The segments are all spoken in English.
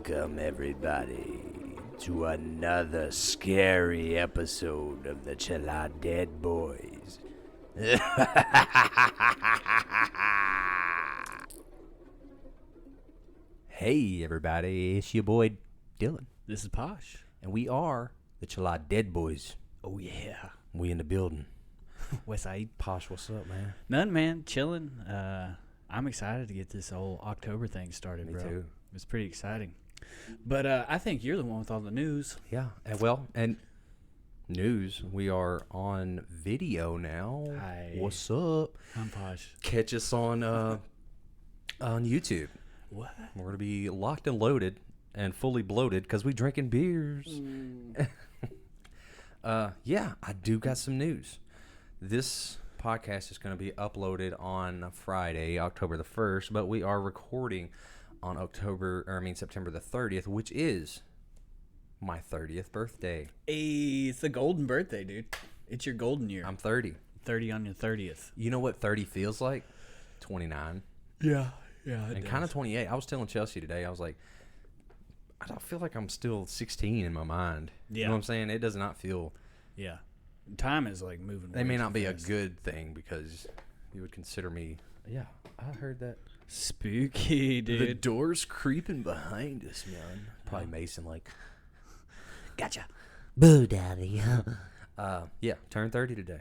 Welcome, everybody, to another scary episode of the Chelada Dead Boys. Hey, everybody, it's your boy Dylan, This is Posh. and we are the Chelada Dead Boys. Oh, yeah. We in the building. West Side. Posh, what's up, man? None, man. Chilling. I'm excited to get this whole October thing started, Me bro. too. It's pretty exciting. But I think you're the one with all the news. Yeah, and news, we are on video now. Hi. What's up? I'm Posh. Catch us on YouTube. What? We're going to be locked and loaded and fully bloated because we drinking beers. Yeah, I do got some news. This podcast is going to be uploaded on Friday, October the 1st, but we are recording on September the 30th, which is my 30th birthday. Hey, it's the golden birthday, dude. It's your golden year. I'm 30. 30 on your 30th. You know what 30 feels like? 29. Yeah, And kind of 28. I was telling Chelsea today, I was like, I don't feel like I'm still 16 in my mind. You know what I'm saying? It does not feel... Yeah. Time is like moving. They way may too not be fast. a good thing because you would consider me... Yeah, I heard that. Spooky, dude. The door's creeping behind us, man. Probably Mason like... Gotcha. Boo, daddy. Yeah, turned 30 today.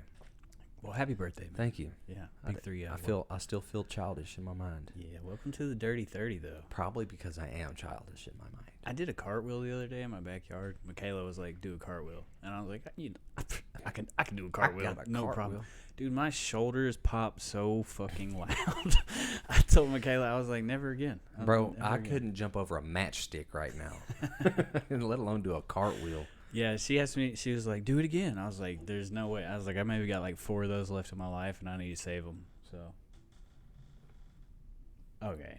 Well, happy birthday, man. Thank you. Yeah, big 3 I still feel childish in my mind. Yeah, welcome to the Dirty 30, though. Probably because I am childish in my mind. I did a cartwheel the other day in my backyard. Michaela was like, "Do a cartwheel," and I was like, "I can do a cartwheel, got a no cartwheel. problem." Dude, my shoulders pop so fucking loud. I told Michaela, I was like, "Never again, Bro, Never I again." couldn't jump over a matchstick right now, let alone do a cartwheel. Yeah, she asked me. She was like, "Do it again." I was like, "There's no way." I was like, "I maybe got like 4 of those left in my life, and I need to save them." So, okay.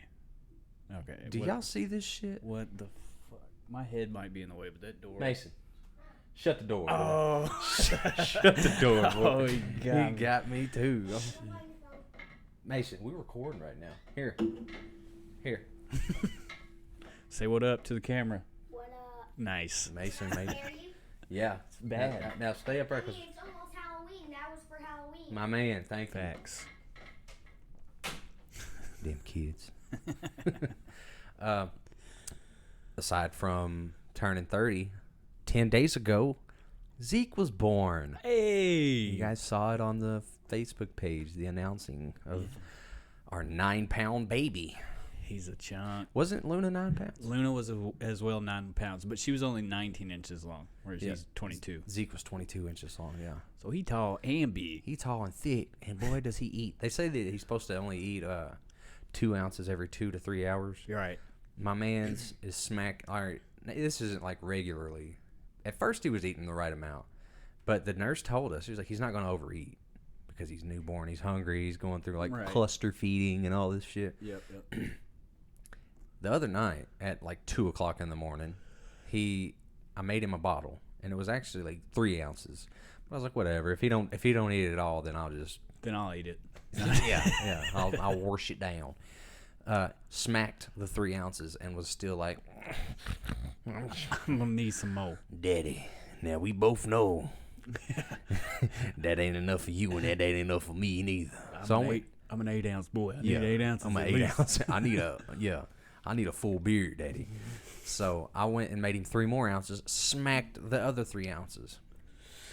Do What- y'all see this shit? What the fuck? My head might be in the way, but that door. Mason, shut the door. Oh. Shut the door, boy. Oh, he got He me. got me too. Mason, we're recording right now. Here. Say what up to the camera. What up? Nice. Mason. Hear you? Yeah, it's bad. Now stay up there, cause Hey, it's almost Halloween. That was for Halloween. my man. Thank you. Facts. Damn kids. Aside from turning 30, 10 days ago, Zeke was born. Hey. You guys saw it on the Facebook page, the announcing of our 9-pound baby. He's a chunk. Wasn't Luna 9 pounds? Luna was as well 9 pounds, but she was only 19 inches long, whereas Yeah. he's 22. Zeke was 22 inches long, yeah. So he tall and big. He tall and thick, and boy, does he eat. They say that he's supposed to only eat 2 ounces every 2 to 3 hours. You're right. My man's is smack. All right, this isn't like regularly. At first, he was eating the right amount, but the nurse told us, she was like, he's not going to overeat because he's newborn, he's hungry, he's going through like Right. cluster feeding and all this shit. Yep. The other night at like 2 o'clock in the morning, I made him a bottle, and it was actually like 3 ounces. But I was like, whatever. If he don't eat it all, then I'll just Then I'll eat it. yeah. I'll wash it down. Smacked the 3 ounces and was still like, I'm gonna need some more. Daddy, now we both know that ain't enough for you and that ain't enough for me neither. I'm an 8 ounce boy. I need 8 ounces. I'm an at 8 least. ounce. I need a full beard, Daddy. So I went and made him 3 more ounces, smacked the other 3 ounces.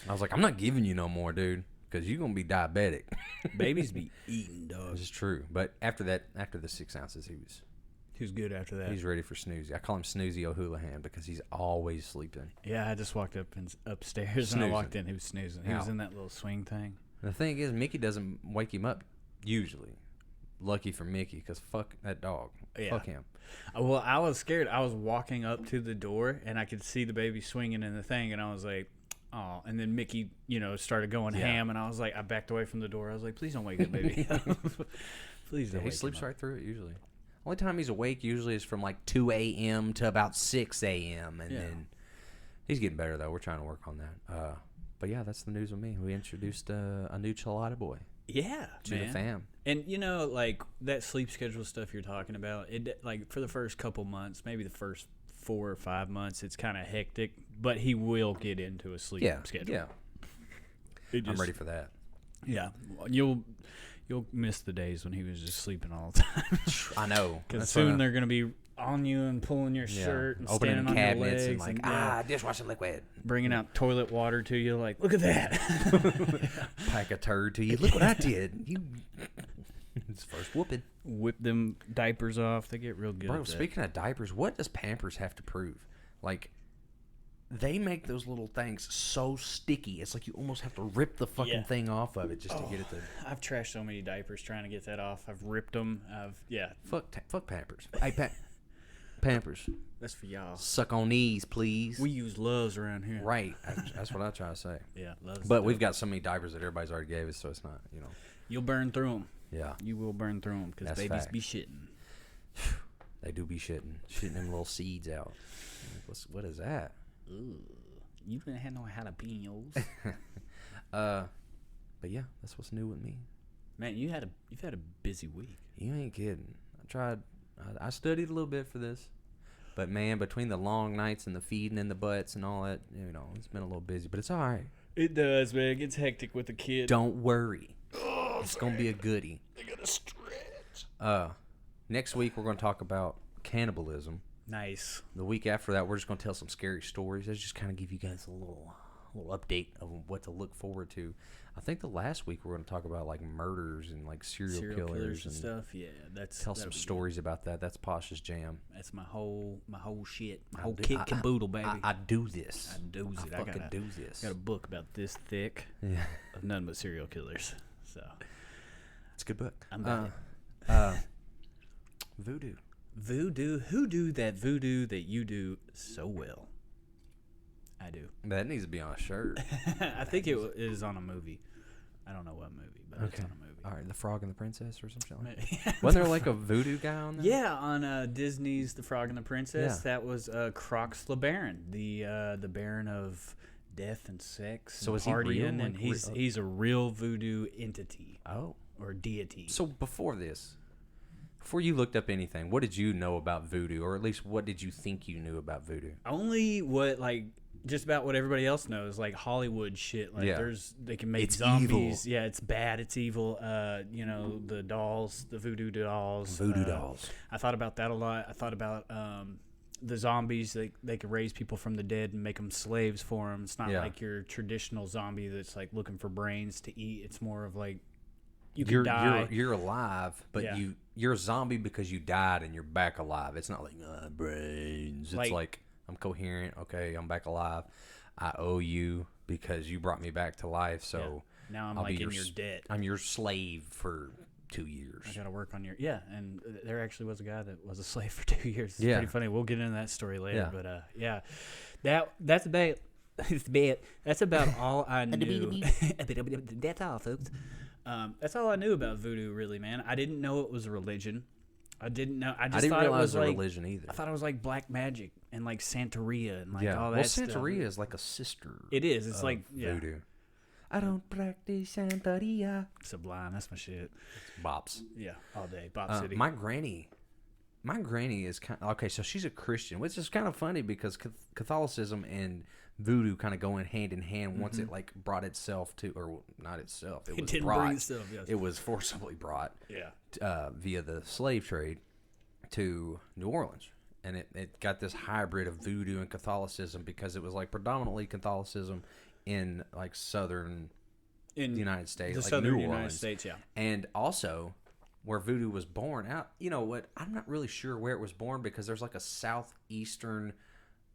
I was like, I'm not giving you no more, dude, because you're gonna be diabetic. Babies be eating, dog. This is true. But after the 6 ounces, Who's good after that? he's ready for Snoozy. I call him Snoozy O'Houlihan because he's always sleeping. Yeah, I just walked upstairs and I walked Snoozing. in. He was snoozing. He was Ow. in that little swing thing. And the thing is, Mickey doesn't wake him up usually. Lucky for Mickey, because fuck that dog. Yeah. Fuck him. Well, I was scared. I was walking up to the door and I could see the baby swinging in the thing, and I was like, "Oh!" And then Mickey, started going ham, and I was like, I backed away from the door. I was like, "Please don't wake that baby up. Please don't." He wake sleeps him up. right through it usually. Only time he's awake usually is from like 2 a.m. to about 6 a.m. And Yeah. then he's getting better, though. We're trying to work on that. But yeah, that's the news with me. We introduced a new Chelada boy Yeah, to the fam. And like that sleep schedule stuff you're talking about, it like for the first couple months, maybe the first 4 or 5 months, it's kind of hectic, but he will get into a sleep schedule. Yeah. I'm ready for that. Yeah, you'll miss the days when he was just sleeping all the time. I know. Because soon they're gonna be on you and pulling your shirt and opening standing on cabinets your legs and dishwashing liquid, bringing out toilet water to you. Like, look at that. pack a turd to you. Look what I did. You. It's first whooping. Whip them diapers off. They get real good. Bro, at that. speaking of diapers, what does Pampers have to prove? Like, they make those little things so sticky. It's like you almost have to rip the fucking thing off of it just to get it to. I've trashed so many diapers trying to get that off. I've ripped them. Fuck Pampers. Hey, Pampers. That's for y'all. Suck on these, please. We use Loves around here. Right. That's what I try to say. Yeah, Loves. But we've got so many diapers that everybody's already gave us, so it's not, You'll burn through them. Yeah. You will burn through them because That's babies fact. be shitting. They do be shitting them little seeds out. What is that? Ooh. You didn't have no jalapenos. But yeah, that's what's new with me. Man, you've had a busy week. You ain't kidding. I studied a little bit for this. But man, between the long nights and the feeding in the butts and all that, it's been a little busy. But it's all right. It does, man. It gets hectic with the kid. Don't worry. It's going to be a goodie. They gotta stretch. Next week, we're going to talk about cannibalism. Nice. The week after that, we're just going to tell some scary stories. Let's just kind of give you guys a little update of what to look forward to. I think the last week we're going to talk about like murders and like serial killers and stuff. Yeah, tell some stories about that. That's Posh's jam. That's my whole shit. My whole kit caboodle, baby. I do this. I do it. I fucking do this. Got a book about this thick of none but serial killers. So it's a good book. I'm back. Voodoo. Voodoo. Who do that voodoo that you do so well? I do. That needs to be on a shirt. I think it is on a movie. I don't know what movie, but it's on a movie. All right, The Frog and the Princess or something like that. Yeah. Wasn't there like a voodoo guy on there? Yeah, on Disney's The Frog and the Princess. Yeah. That was Crocs the Baron, the Baron of death and sex. So and is he real? partying, and he's a real voodoo entity. Oh. Or deity. So before you looked up anything, what did you know about voodoo, or at least what did you think you knew about voodoo? Only what just about what everybody else knows, like Hollywood shit. Like they can make it's zombies. Evil. Yeah, it's bad. It's evil. The dolls, the voodoo dolls. Voodoo dolls. I thought about that a lot. I thought about the zombies. They could raise people from the dead and make them slaves for them. It's not like your traditional zombie that's like looking for brains to eat. It's more of like you die. You're alive, but you're a zombie because you died and you're back alive. It's not like brains. It's like I'm coherent. Okay, I'm back alive. I owe you because you brought me back to life. So now I'm in your debt. I'm your slave for 2 years. I got to work on your and there actually was a guy that was a slave for 2 years. It's pretty funny. We'll get into that story later. But that's about that's about all I knew. That's all, folks. That's all I knew about voodoo, really, man. I didn't know it was a religion. I didn't know. I didn't thought realize it was like, a religion either. I thought it was like black magic and like Santeria and like all that well, stuff. Santeria is like a sister. It is. It's like voodoo. I don't practice Santeria. Sublime. That's my shit. It's bops. Yeah, all day. Bop City. My granny is kind of, okay, so she's a Christian, which is kind of funny because Catholicism and voodoo kind of going hand in hand once it like brought itself to, or not itself, it was didn't brought. bring itself, yes. It was forcibly brought Yeah. Via the slave trade to New Orleans. And it got this hybrid of voodoo and Catholicism because it was like predominantly Catholicism in like southern the United States, the like southern New United Orleans. States, yeah. And also where voodoo was born out. You know what? I'm not really sure where it was born because there's like a southeastern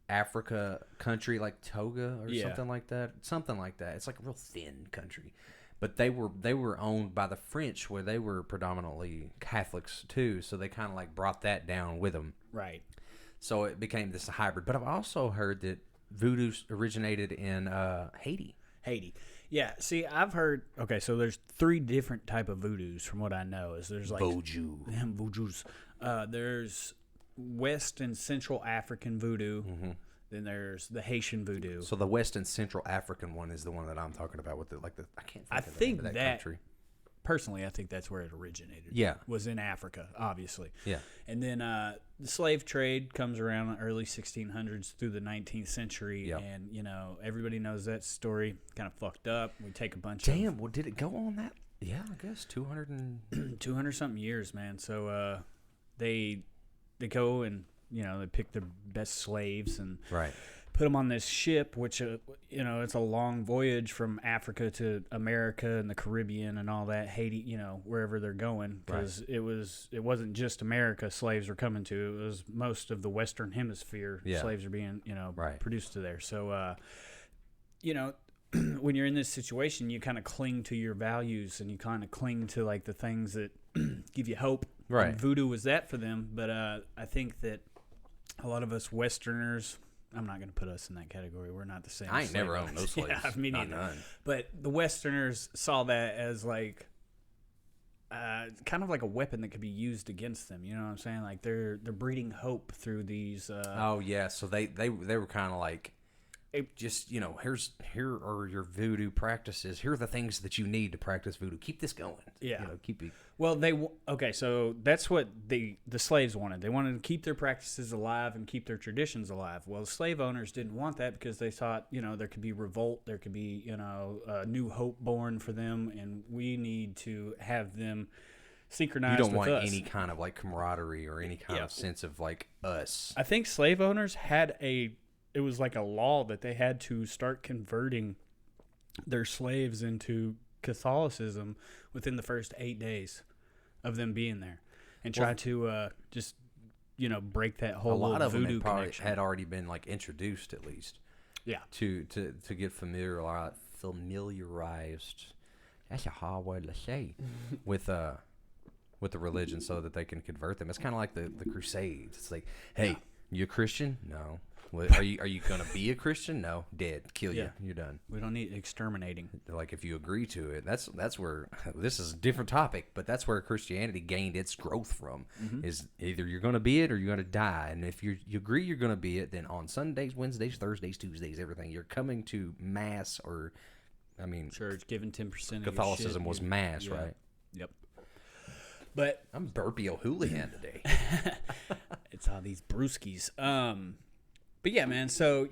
Africa country like Togo or something like that. Something like that. It's like a real thin country. But they were owned by the French where they were predominantly Catholics too. So they kind of like brought that down with them. Right. So it became this hybrid. But I've also heard that voodoo originated in Haiti. Haiti. Yeah, see, I've heard. Okay, so there's 3 different type of voodoos from what I know. There's like voodoos. There's West and Central African voodoo. Mm-hmm. Then there's the Haitian voodoo. So the West and Central African one is the one that I'm talking about with I can't think of the name of that country. personally, I think that's where it originated. Yeah. Was in Africa, obviously. Yeah. And then the slave trade comes around in the early 1600s through the 19th century. Yep. And, everybody knows that story. Kind of fucked up. We take a bunch Damn, well, did it go on that? Yeah, I guess 200-something years, man. So they go and, they pick their best slaves and Right. put them on this ship, which, it's a long voyage from Africa to America and the Caribbean and all that, Haiti, wherever they're going. Because it wasn't just America slaves were coming to. It was most of the Western Hemisphere slaves are being, produced to there. So, when you're in this situation, you kind of cling to your values and you kind of cling to, like, the things that give you hope. Right. And voodoo was that for them. But I think that a lot of us Westerners... I'm not going to put us in that category. We're not the same. I ain't never owned no slaves. Yeah, me neither. None. But the Westerners saw that as like kind of like a weapon that could be used against them. You know what I'm saying? Like they're breeding hope through these. Oh yeah, so they were kind of like, just here are your voodoo practices. Here are the things that you need to practice voodoo. Keep this going. Yeah. Keep it. Well, so that's what the slaves wanted. They wanted to keep their practices alive and keep their traditions alive. Well, the slave owners didn't want that because they thought, there could be revolt, there could be, a new hope born for them, and we need to have them synchronized with us. You don't want any kind of like camaraderie or any kind of sense of like us. I think slave owners had it was like a law that they had to start converting their slaves into Catholicism within the first 8 days of them being there, and try to just break that whole a lot of voodoo them probably connection. had already been like introduced at least. Yeah. To get familiarized. That's a hard word to say. with the religion, so that they can convert them. It's kind of like the Crusades. It's like, hey, you a Christian? No. Are you gonna be a Christian? No. Dead. Kill you. You're done. We don't need exterminating. Like if you agree to it, that's where this is a different topic, but that's where Christianity gained its growth from. Mm-hmm. Is either you're gonna be it or you're gonna die. And if you agree you're gonna be it, then on Sundays, Wednesdays, Thursdays, Tuesdays, everything, you're coming to mass or, Church giving 10% of Catholicism your was shit. mass, right? Yep. But I'm Burpee O'Houlihan today. it's all these brewskis. But yeah, man, so,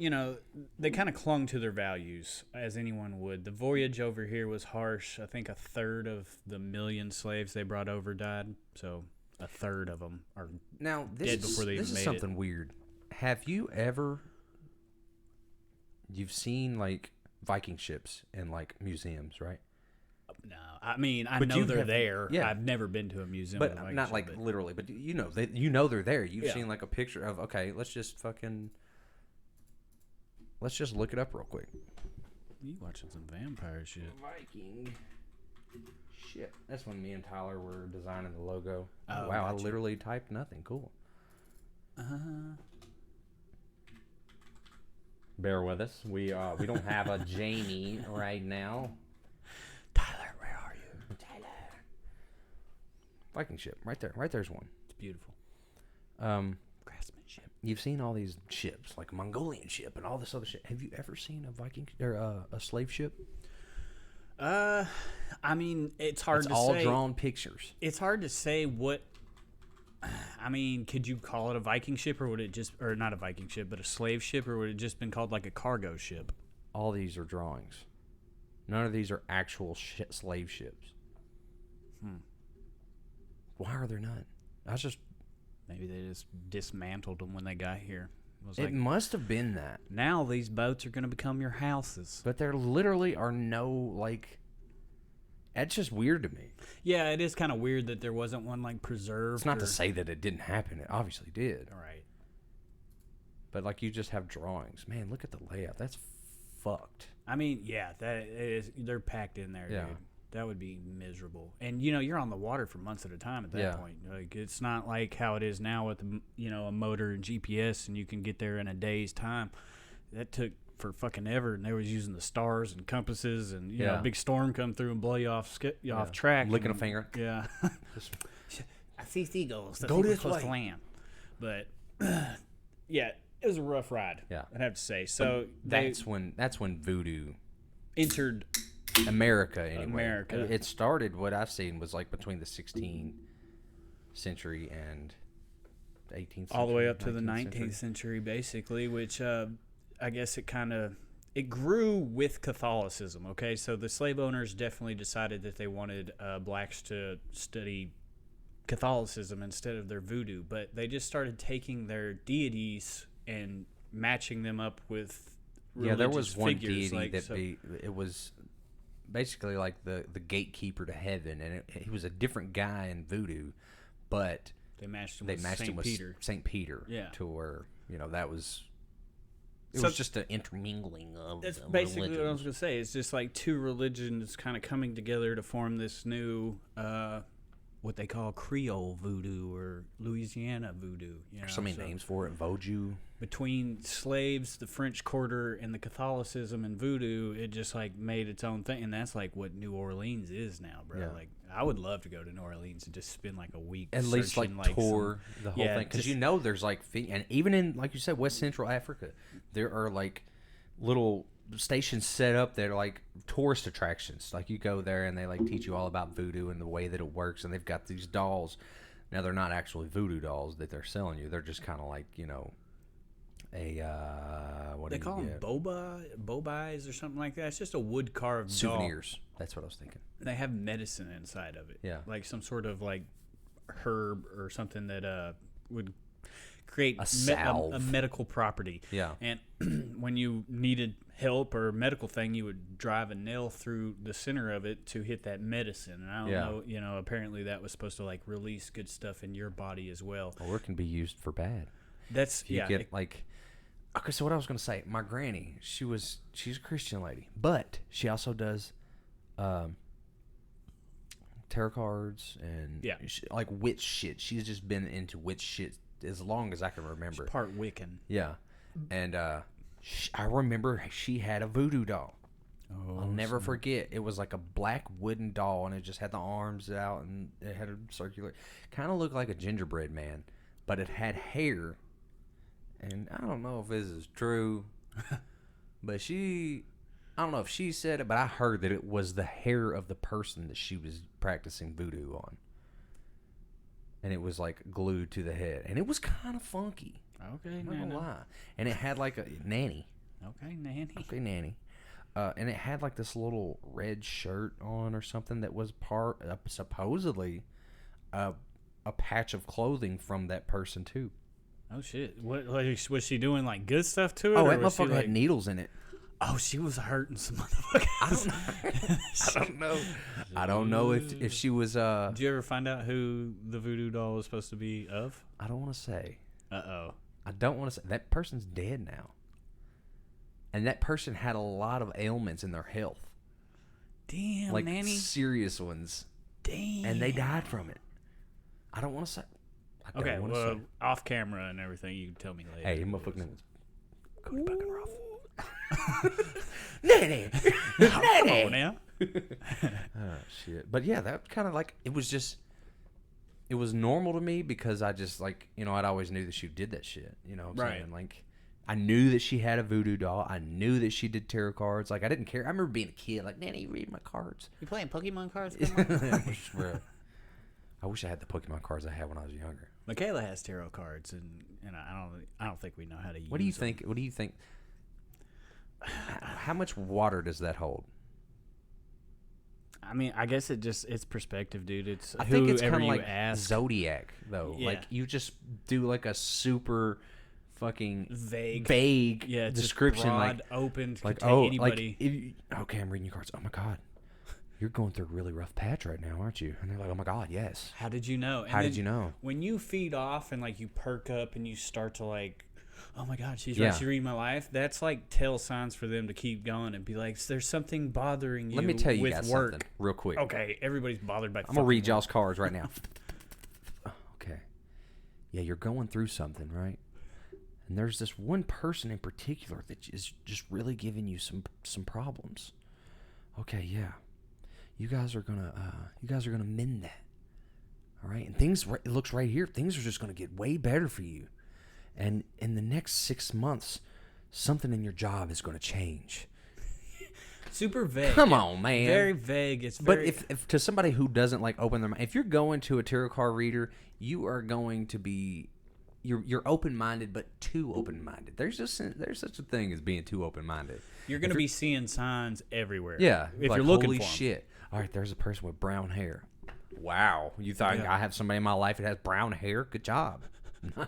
they kind of clung to their values, as anyone would. The voyage over here was harsh. I think 1/3 of the million slaves they brought over died. So 1/3 of them are now, dead before they even made it. This is something weird. Have you ever... You've seen, like, Viking ships in, like, museums, right? No, I mean, I But know you they're have- there. yeah. I've never been to a museum. But with a Viking not ship, like but- literally, but they're there. You've seen like a picture of, okay, let's just look it up real quick. You watching some vampire shit. Viking ship. That's when me and Tyler were designing the logo. Oh, wow, gotcha. I literally typed nothing. Cool. Bear with us. We don't have a Jamie right now. Tyler, where are you? Tyler. Viking ship. Right there. Right there's one. It's beautiful. Craftsmanship. You've seen all these ships, like a Mongolian ship and all this other shit. Have you ever seen a Viking or a slave ship? I mean, it's hard It's to all say. drawn pictures. It's hard to say what. I mean, could you call it a Viking ship, or would it just, or not a Viking ship, but a slave ship, or would it just been called like a cargo ship? All these are drawings. None of these are actual slave ships. Why are there none? That's just... Maybe they just dismantled them when they got here. It must have been that. Now these boats are going to become your houses. But there literally are no, like... That's just weird to me. Yeah, it is kind of weird that there wasn't one like preserved. It's not to say that it didn't happen. It obviously did. Right. But like you just have drawings. Man, look at the layout. That's fucked. I mean, yeah, that is. They're packed in there, Yeah. dude. That would be miserable. And you're on the water for months at a time at that point. Like it's not like how it is now with a motor and GPS, and you can get there in a day's time. That took for fucking ever, and they was using the stars and compasses, and you know, a big storm come through and blow you off off track. Licking a finger. Yeah. I see seagulls. Go this way. To land. But yeah, it was a rough ride. Yeah. I'd have to say. So that's when Voodoo entered America anyway. America. It started, what I've seen was like between the 16th century and 18th century. All the way up to the 19th 19th century, basically, which I guess it grew with Catholicism, okay? So the slave owners definitely decided that they wanted blacks to study Catholicism instead of their voodoo, but they just started taking their deities and matching them up with religious there was one figures, deity it was basically like the gatekeeper to heaven, and he was a different guy in voodoo, but they matched him they with matched St. him with Peter. St. Peter, Yeah. to where that was. It So was just an intermingling of That's them basically what I was religions. going to say. It's just like two religions kind of coming together to form this new, what they call Creole voodoo or Louisiana voodoo. There's so many names for it. Vodou. Between slaves, the French Quarter, and the Catholicism and voodoo, it just like made its own thing, and that's like what New Orleans is now, bro. Yeah. Like, I would love to go to New Orleans and just spend like a week, At least like searching, tour the whole yeah, thing, because just- there's like and even in, like you said, West Central Africa, there are like little stations set up that are like tourist attractions. Like you go there and they like teach you all about voodoo and the way that it works, and they've got these dolls. Now they're not actually voodoo dolls that they're selling you. They're just kind of like what they do call you them get? bobais or something like that. It's just a wood carved Souvenirs. That's what I was thinking. They have medicine inside of it. Yeah. Like some sort of like herb or something that would create A salve. a medical property. Yeah. And when you needed help or medical thing, you would drive a nail through the center of it to hit that medicine. And I don't know, apparently that was supposed to like release good stuff in your body as well. Or it can be used for bad. That's You get like. Okay, so what I was going to say, my granny, she's a Christian lady, but she also does tarot cards and like witch shit. She's just been into witch shit as long as I can remember. she's part Wiccan. Yeah, and I remember she had a voodoo doll. Oh, I'll never forget. It was like a black wooden doll, and it just had the arms out, and it had a circular, kind of looked like a gingerbread man, but it had hair. And I don't know if this is true, but I don't know if she said it, but I heard that it was the hair of the person that she was practicing voodoo on. And it was like glued to the head. And it was kind of funky. Okay, I'm not gonna lie. And it had like a nanny. Okay, nanny. Okay, nanny. And it had like this little red shirt on or something that was supposedly a patch of clothing from that person too. Oh shit! What like, was she doing? Like good stuff to it? Oh, or that was she, motherfucker like, had needles in it. Oh, she was hurting some motherfuckers. I don't know. I don't know if she was. Did you ever find out who the voodoo doll was supposed to be of? I don't want to say. Uh-oh. I don't want to say. That person's dead now. And that person had a lot of ailments in their health, Damn, like nanny. serious ones, Damn. and they died from it. I don't want to say. I don't Okay, wanna well, say. off camera and everything, you can tell me later. Hey, who it motherfucking was. name was Cody Buckenroff. Nanny, Come on now. Oh shit! But yeah, that kind of like it was normal to me because I just like I'd always knew that she did that shit. You know what I'm Right. saying? Like I knew that she had a voodoo doll. I knew that she did tarot cards. Like I didn't care. I remember being a kid, like Nanny, you read my cards. You playing Pokemon cards? I wish I had the Pokemon cards I had when I was younger. Michaela has tarot cards, and I don't think we know how to use. What do you them. think? What do you think? How much water does that hold? I mean, I guess it's perspective, dude. It's I think it's kind whoever of you like ask. Zodiac, though. Yeah. Like you just do like a super fucking vague yeah description, broad, like open, like could take anybody. Okay, I'm reading your cards. Oh my god, you're going through a really rough patch right now, aren't you? And they're like, oh my god, yes. How did you know? And How did then you know? When you feed off and like you perk up and you start to like, oh my god, she's Yeah. right, she's reading my life. That's like tell signs for them to keep going and be like, there's something bothering you. Let me tell you with guys work. something real quick. Okay, everybody's bothered by. I'm gonna read y'all's cards right now. Okay. Yeah, you're going through something, right? And there's this one person in particular that is just really giving you some problems. Okay, yeah. You guys are gonna mend that. All right, and it looks right here. Things are just gonna get way better for you. And in the next 6 months, something in your job is gonna change. Super vague. Come on, man. Very vague. It's But very, if to somebody who doesn't like open their mind, if you're going to a tarot card reader, you are going to be you're open minded, but too open minded. There's such a thing as being too open minded. you're going to be seeing signs everywhere. Yeah, if like, you're looking holy for 'em. shit. All right, there's a person with brown hair. Wow, you thought I have somebody in my life that has brown hair? Good job. Oh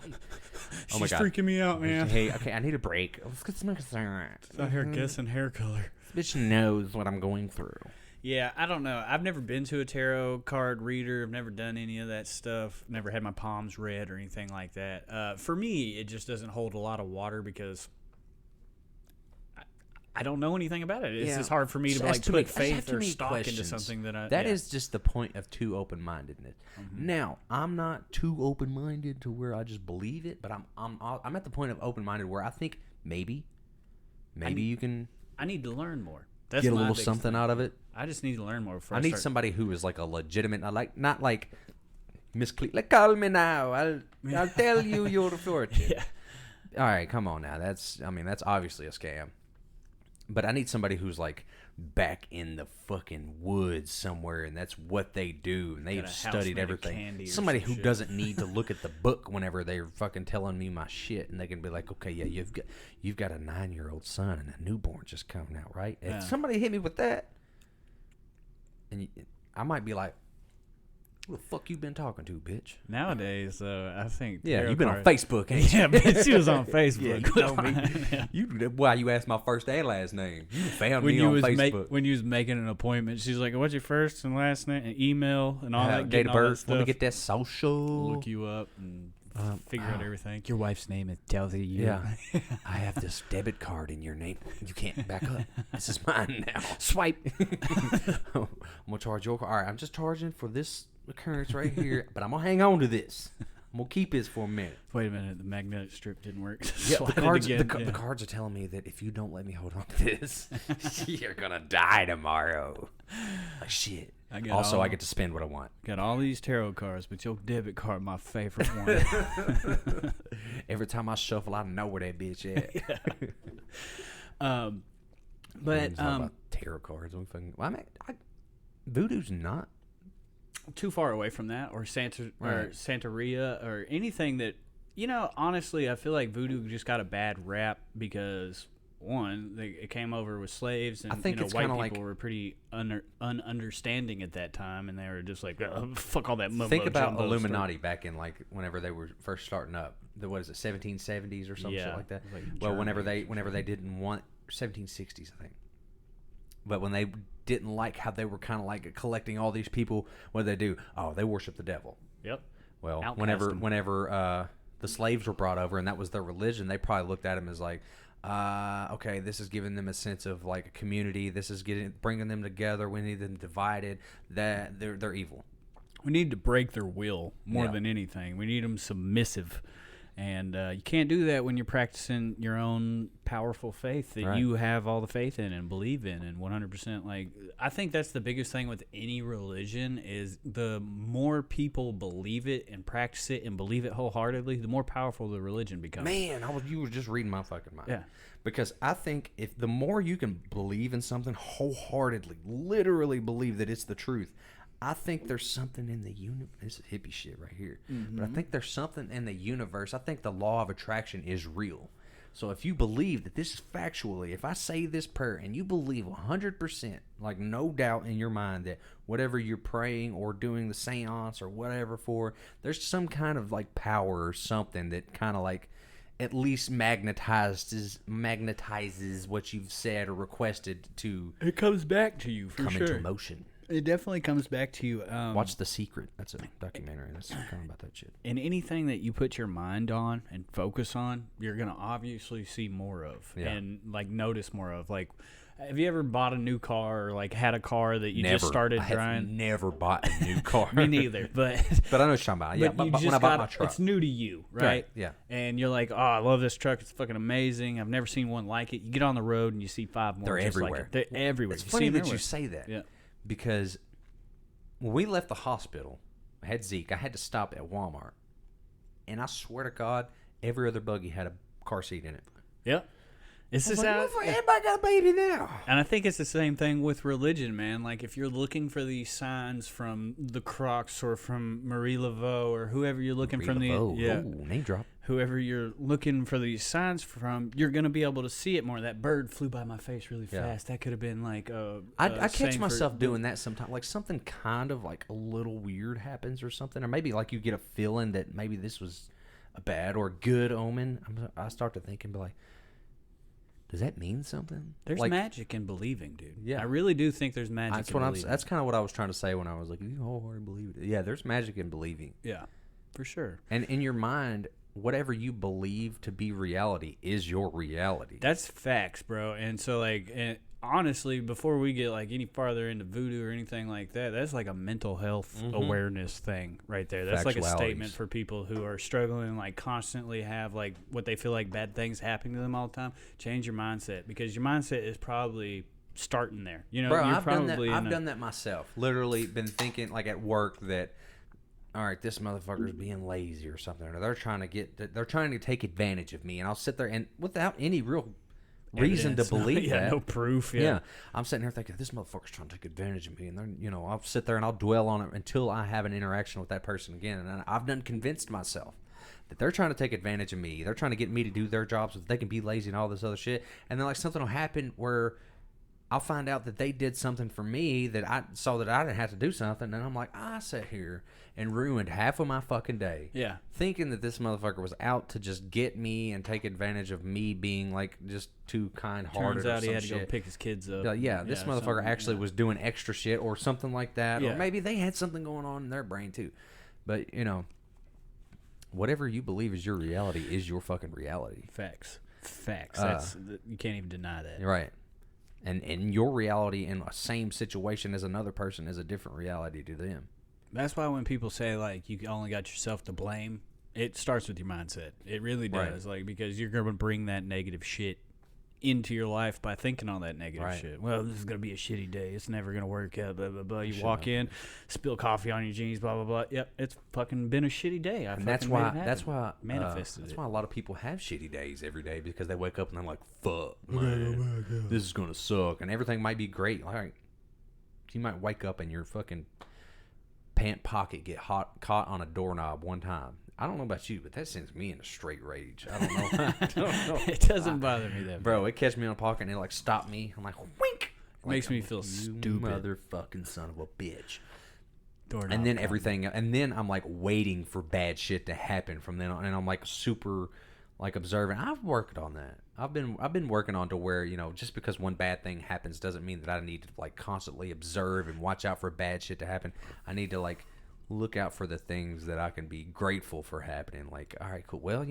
my She's God. freaking me out, man. Hey, okay, I need a break. Let's get some cigarettes. Out here guessing hair color. This bitch knows what I'm going through. Yeah, I don't know. I've never been to a tarot card reader. I've never done any of that stuff. Never had my palms read or anything like that. For me, it just doesn't hold a lot of water because I don't know anything about it. It's just hard for me to like put faith or stock into something that I. That is just the point of too open-mindedness. Now, I'm not too open-minded to where I just believe it, but I'm at the point of open-minded where I think maybe you can I need to learn more. That's get a my little biggest something thing. out of it. I just need to learn more before I need start. somebody who is like a legitimate. Not like Miss Cle. Like, call me now. I'll tell you your fortune. Yeah. All right, come on now. That's obviously a scam. But I need somebody who's like back in the fucking woods somewhere, and that's what they do, and they've Got a house studied made of everything. candy or Somebody some who shit. doesn't need to look at the book whenever they're fucking telling me my shit, and they can be like, okay, yeah, you've got a 9-year-old son and a newborn just coming out, right? If Yeah. somebody hit me with that, and I might be like, who the fuck you been talking to, bitch? Nowadays, I think. Yeah, tarot you've been on cards- Facebook, ain't you? Yeah, but she was on Facebook. Yeah, you know me. Yeah. You asked my first and last name. You found When me you on was Facebook. when you was making an appointment, she's like, "What's your first and last name and email and all that?" Date getting of all that birth. Let me stuff. get that social. Look you up and figure out everything. Your wife's name is Chelsea. Yeah. I have this debit card in your name. You can't back up. This is mine now. Swipe. I'm gonna charge your card. All right, I'm just charging for this occurrence right here, but I'm gonna hang on to this. I'm gonna keep this for a minute. Wait a minute, the magnetic strip didn't work. Yeah, Slide the it cards. again. The cards are telling me that if you don't let me hold on to this, you're gonna die tomorrow. Like shit. I I get to spend what I want. got all these tarot cards, but your debit card, my favorite one. Every time I shuffle, I know where that bitch at. But about tarot cards. Voodoo's not. too far away from that, or Santa or Right. Santeria or anything that honestly, I feel like voodoo just got a bad rap because one, it came over with slaves, and I think it's white kinda people like- were pretty ununderstanding at that time, and they were just like, fuck all that mumbo Think about jumbo Illuminati back in like whenever they were first starting up. What is it, 1770s or some shit Yeah, like that? like Well, whenever Germany they didn't want 1760s, I think. But when they didn't like how they were kind of like collecting all these people, what did they do? Oh, they worship the devil. Yep. Well, Outcast whenever 'em. the slaves were brought over and that was their religion, they probably looked at them as like, okay, this is giving them a sense of like a community. This is bringing them together. We need them divided. That they're evil. We need to break their will more Yeah. than anything. We need them submissive. And you can't do that when you're practicing your own powerful faith that Right. you have all the faith in and believe in, and 100%. Like, I think that's the biggest thing with any religion is the more people believe it and practice it and believe it wholeheartedly, the more powerful the religion becomes. Man, you were just reading my fucking mind. Yeah. Because I think if the more you can believe in something wholeheartedly, literally believe that it's the truth, I think there's something in the universe. This is hippie shit right here. But I think there's something in the universe. I think the law of attraction is real. So if you believe that this is factually, if I say this prayer and you believe 100%, like no doubt in your mind that whatever you're praying or doing the seance or whatever for, there's some kind of like power or something that kind of like at least magnetizes what you've said or requested to It comes back to you for come sure. into motion. It definitely comes back to you. Watch The Secret. That's a documentary. That's kind of about that shit. And anything that you put your mind on and focus on, you're gonna obviously see more of, Yeah. and like notice more of. Like, have you ever bought a new car or like had a car that you just started I have driving? never bought a new car. Me neither, but But I know what you're talking about. Yeah, but but, you when just I bought got my truck. it's new to you, right? Yeah. And you're like, oh, I love this truck. It's fucking amazing. I've never seen one like it. You get on the road and you see 5 more. They're just everywhere. Like it. They're everywhere. It's You funny see 'em that everywhere. you say that. Yeah. Because when we left the hospital, I had Zeke. I had to stop at Walmart. And I swear to God, every other buggy had a car seat in it. Yep. This is like, how everybody got a baby now. And I think it's the same thing with religion, man. Like, if you're looking for these signs from the Crocs or from Marie Laveau or whoever you're looking from Ooh, name drop. whoever you're looking for these signs from, you're gonna be able to see it more. That bird flew by my face really fast. That could have been like I catch myself doing that sometimes. Like something kind of like a little weird happens or something, or maybe like you get a feeling that maybe this was a bad or good omen. I start to think and be like, does that mean something? There's like, magic in believing, dude. Yeah. I really do think there's magic that's in what believing. that's kind of what I was trying to say when I was like, you wholeheartedly believe it. Yeah, there's magic in believing. Yeah, for sure. And in your mind, whatever you believe to be reality is your reality. That's facts, bro. And so, like, honestly, before we get like any farther into voodoo or anything like that, that's like a mental health awareness thing right there. That's like a statement for people who are struggling and like constantly have like what they feel like bad things happening to them all the time. Change your mindset, because your mindset is probably starting there. You know, bro, you're I've done that myself. Literally been thinking like at work that, all right, this motherfucker's being lazy or something, or they're trying to take advantage of me, and I'll sit there and without any real reason to believe that. No proof. Yeah, I'm sitting here thinking this motherfucker's trying to take advantage of me, and then I'll sit there and I'll dwell on it until I have an interaction with that person again, and I've done convinced myself that they're trying to take advantage of me. They're trying to get me to do their jobs so that they can be lazy and all this other shit, and then like something will happen where I'll find out that they did something for me that I saw that I didn't have to do something, and I'm like, I sat here and ruined half of my fucking day. Yeah. Thinking that this motherfucker was out to just get me and take advantage of me being like just too kind-hearted. Turns out or some he had to shit. go pick his kids up. This motherfucker actually was doing extra shit or something like that. Yeah. Or maybe they had something going on in their brain too. But, whatever you believe is your reality is your fucking reality. Facts. That's you can't even deny that. Right. And your reality in a same situation as another person is a different reality to them. That's why when people say like you only got yourself to blame, it starts with your mindset. It really does, like, because you're going to bring that negative shit into your life by thinking all that negative shit. Well, this is going to be a shitty day. It's never going to work out. Blah blah blah. You walk in, spill coffee on your jeans. Blah blah blah. Yep, it's fucking been a shitty day. That's why manifested. That's why a lot of people have shitty days every day, because they wake up and they're like, "Fuck, man, this is gonna suck," and everything might be great. Like, you might wake up and your fucking pant pocket get caught on a doorknob one time. I don't know about you, but that sends me into straight rage. I don't know. It doesn't bother me that bro. It catches me in a pocket and it like stop me. I'm like, wink. Makes me feel stupid. Motherfucking son of a bitch. Doorknob And then everything, and then I'm like waiting for bad shit to happen from then on, and I'm like super like observant. I've worked on that. I've been working on to where, just because one bad thing happens doesn't mean that I need to like constantly observe and watch out for bad shit to happen. I need to like look out for the things that I can be grateful for happening. Like, all right, cool. Well,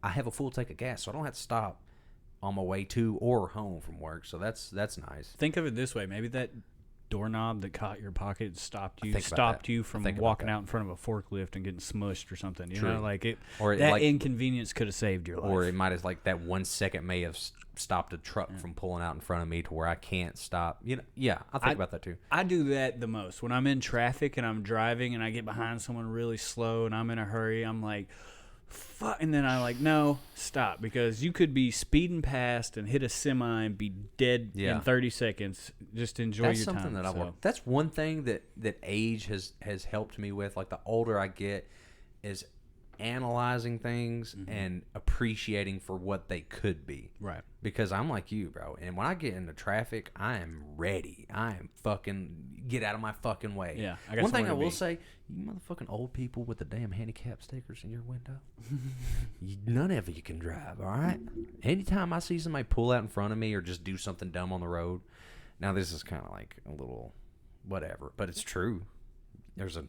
I have a full tank of gas, so I don't have to stop on my way to or home from work. So that's nice. Think of it this way. Maybe that doorknob that caught your pocket stopped you from walking out in front of a forklift and getting smushed or something. You know, like it, or that inconvenience could have saved your life. Or it might have, like, that 1 second may have stopped a truck from pulling out in front of me to where I can't stop. I think about that too. I do that the most when I'm in traffic and I'm driving and I get behind someone really slow and I'm in a hurry. I'm like, fuck, and then I like, no, stop, because you could be speeding past and hit a semi and be dead in 30 seconds. Just enjoy your time. That's something that I've worked. That's one thing that age has helped me with. Like, the older I get is analyzing things and appreciating for what they could be. Right. Because I'm like you, bro. And when I get into traffic, I am ready. I am fucking get out of my fucking way. Yeah. One thing I will say, you motherfucking old people with the damn handicap stickers in your window, none of you can drive, all right? Anytime I see somebody pull out in front of me or just do something dumb on the road, now this is kind of like a little whatever, but it's true. There's a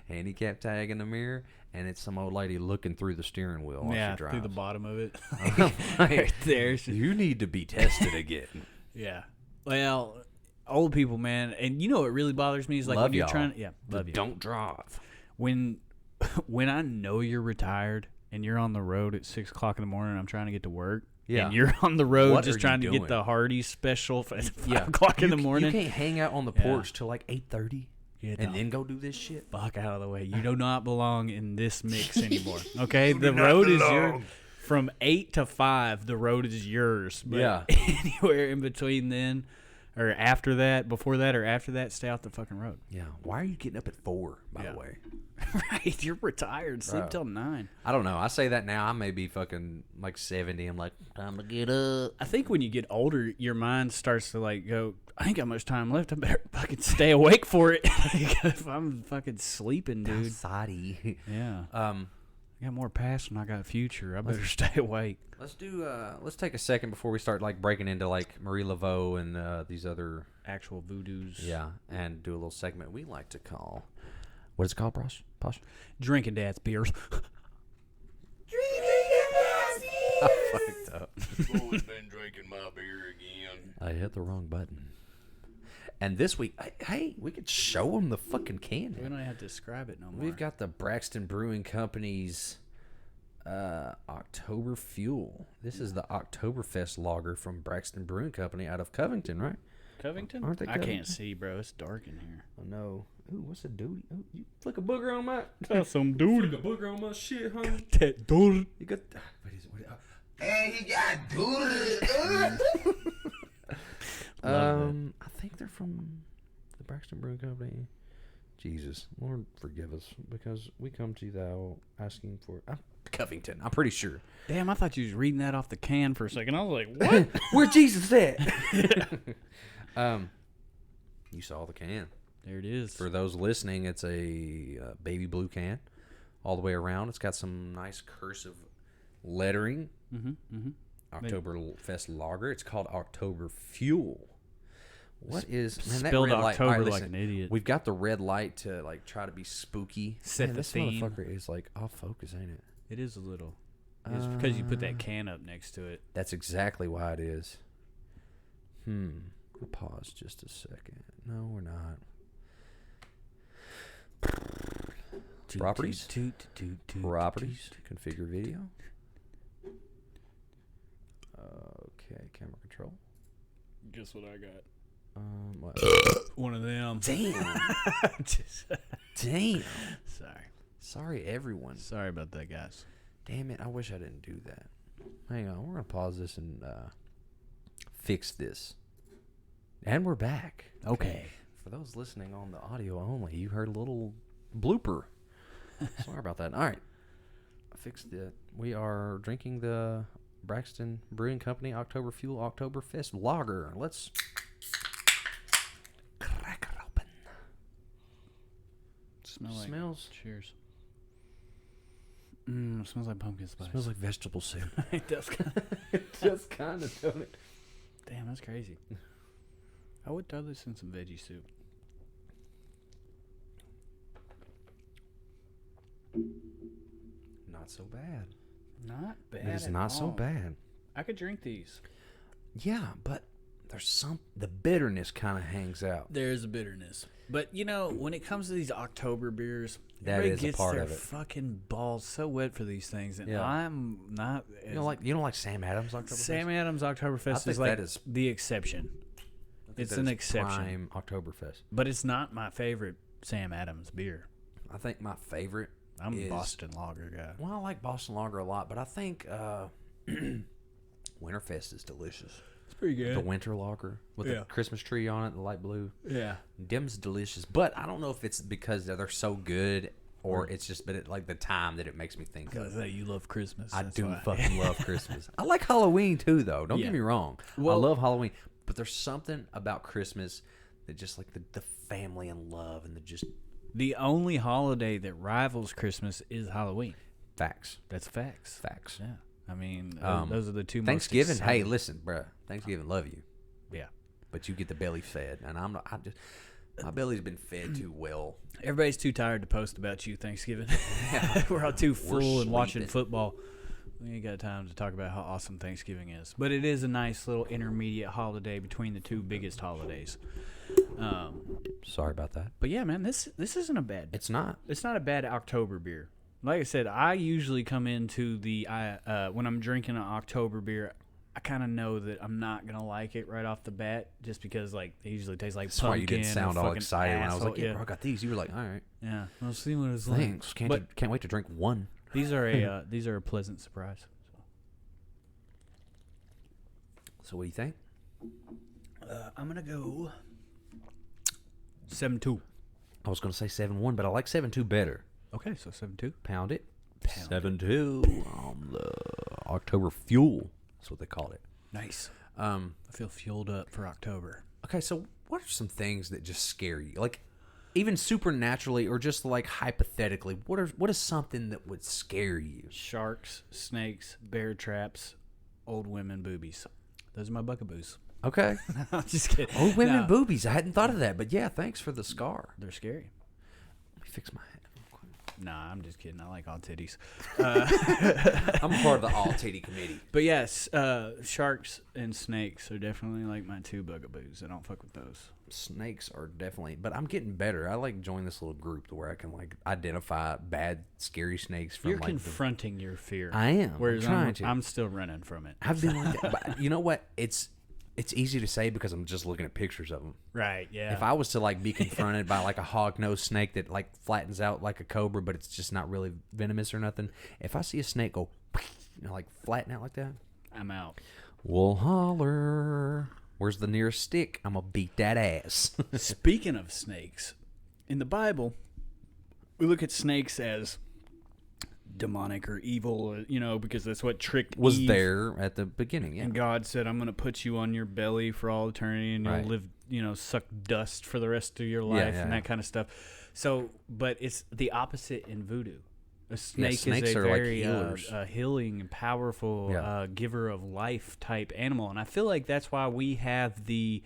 handicap tag in the mirror, and it's some old lady looking through the steering wheel while she drives. Through the bottom of it. Right there. You need to be tested again. Yeah. Well, old people, man, and what really bothers me is like love when you're y'all. trying. Love you. Don't drive. When I know you're retired and you're on the road at 6 o'clock in the morning, and I'm trying to get to work. Yeah. And you're on the road What just are trying you to get doing? the Hardee's special at 5 o'clock in the morning. You can't hang out on the porch till like 8:30 and then go do this shit. Fuck out of the way. You do not belong in this mix anymore. Okay? The road is your From 8 to 5, the road is yours. But Yeah. anywhere in between then, or after that, before that, or after that, stay off the fucking road. Yeah. Why are you getting up at 4, by the way? Right, you're retired. Sleep Bro. till 9. I don't know. I say that now. I may be fucking like 70. I'm like, time to get up. I think when you get older, your mind starts to like go, I ain't got much time left. I better fucking stay awake for it. If I'm fucking sleeping, dude. Society. Yeah. I got more past than I got future. I better stay awake. Let's take a second before we start like breaking into like Marie Laveau and these other Actual voodoos. Yeah, and do a little segment we like to call. What is it called, Posh? Drinking dad's beers. I fucked up. Always been drinking my beer again. I hit the wrong button. And this week, hey, we could show them the fucking can. We don't have to describe it no more. We've got the Braxton Brewing Company's October Fuel. This is the Oktoberfest lager from Braxton Brewing Company out of Covington, right? Covington? Aren't they I Covington? can't see, bro. It's dark in here. Oh, no. Ooh, what's a duty? Oh, you flick a booger on my... That's some dude. Flick a booger on my shit, huh? That dude. You got... What is it? And he got good. I think they're from the Braxton Brewing Company. Jesus, Lord forgive us, because we come to thou asking for Covington. I'm pretty sure. Damn, I thought you was reading that off the can for a second. I was like, what? Where Jesus at? You saw the can. There it is. For those listening, it's a baby blue can, all the way around. It's got some nice cursive lettering. Oktoberfest lager. It's called October Fuel. What is that Spilled red light? October All right, like listen, an idiot. We've got the red light to like try to be spooky. Set Man, the this theme. motherfucker is like off focus, ain't it? It is a little. It's because you put that can up next to it. That's exactly why it is. We'll pause just a second. No, we're not. Properties. Properties. Configure video. Okay, camera control. Guess what I got? What? One of them. Damn. Damn. Sorry. Sorry, everyone. Sorry about that, guys. Damn it, I wish I didn't do that. Hang on, we're going to pause this and fix this. And we're back. Okay. For those listening on the audio only, you heard a little blooper. Sorry about that. All right. I fixed it. We are drinking the Braxton Brewing Company October Fuel Oktoberfest Lager. Let's crack it open. Smells. Cheers. Smells like pumpkin spice. Smells like vegetable soup. It does. It just kind of, don't it? Damn, that's crazy. I would throw this in some veggie soup. Not so bad. Not bad. It is at not so all. bad. I could drink these. Yeah, but there's the bitterness kind of hangs out. There is a bitterness. But, you know, when it comes to these October beers, That everybody is a gets part their of it. fucking balls so wet for these things. And Yeah. I'm not. You don't like Sam Adams Oktoberfest? Sam Adams I Oktoberfest think is like that is- the exception. It's That an is exception. Prime Oktoberfest. But it's not my favorite Sam Adams beer. I think my favorite I'm a is, Boston Lager guy. Well, I like Boston Lager a lot, but I think Winterfest is delicious. It's pretty The winter lager with Yeah. the Christmas tree on it, the light blue. Yeah. Dem's delicious, but I don't know if it's because they're so good or it's just like the time that it makes me think I of. say you love Christmas. I that's do why. fucking love Christmas. I like Halloween too, though. Don't Yeah. get me wrong. Well- I love Halloween, but there's something about Christmas that just like the family and love and The only holiday that rivals Christmas is Halloween. facts. That's facts. Facts. Yeah. I mean, Um, those are the two Thanksgiving. most Hey, exciting- listen, bruh. Thanksgiving, love you, Yeah. but you get the belly fed, and I'm not. My belly's been fed too well. Everybody's too tired to post about you Thanksgiving. We're all too full and watching sleeping. football. We ain't got time to talk about how awesome Thanksgiving is. But it is a nice little intermediate holiday between the two biggest holidays. Sorry about that. But yeah, man, this isn't a bad. It's not. It's not a bad October beer. Like I said, I usually come into when I'm drinking an October beer, I kind of know that I'm not gonna like it right off the bat, just because like they usually taste like That's why pumpkin. you didn't or sound all fucking excited when I was like, asshole. "Yeah, bro, I got these." You were like, "All right, Yeah, I'll see what it's like. thanks. Can't wait to drink one." These are a these are a pleasant surprise. So what do you think? I'm gonna go 7-2. I was going to say 7-1, but I like 7-2 better. Okay, so 7-2. Pound it. 7-2 on the October Fuel. That's what they called it. Nice. I feel fueled up for October. Okay, so what are some things that just scare you? Like, even supernaturally or just like hypothetically, what is something that would scare you? Sharks, snakes, bear traps, old women boobies. Those are my bugaboos. Okay. I'm just kidding. Old women No, boobies. I hadn't thought of that, but yeah, thanks for the scar. they're scary. Let me fix my head. Nah, I'm just kidding. I like all titties. I'm a part of the all titty committee. But yes, sharks and snakes are definitely like my two bugaboos. I don't fuck with those. Snakes are definitely, but I'm getting better. I like join this little group to where I can like identify bad, scary snakes from You're like confronting your fear. I am. Whereas I'm trying to. I'm still running from it. I've been like that. But you know what? It's easy to say because I'm just looking at pictures of them. Right, yeah. If I was to like be confronted by like a hog-nosed snake that like flattens out like a cobra, but it's just not really venomous or nothing. If I see a snake go, like flatten out like that, I'm out. we'll holler. Where's the nearest stick? I'm gonna beat that ass. Speaking of snakes, in the Bible, we look at snakes as demonic or evil, because that's what tricked Was Eve. there at the beginning, yeah. And God said, I'm going to put you on your belly for all eternity, and you'll Right. live, suck dust for the rest of your life yeah, and yeah. that kind of stuff. So, but it's the opposite in voodoo. A snake snakes is a are like very healers. healing and powerful Yeah. giver of life type animal. And I feel like that's why we have the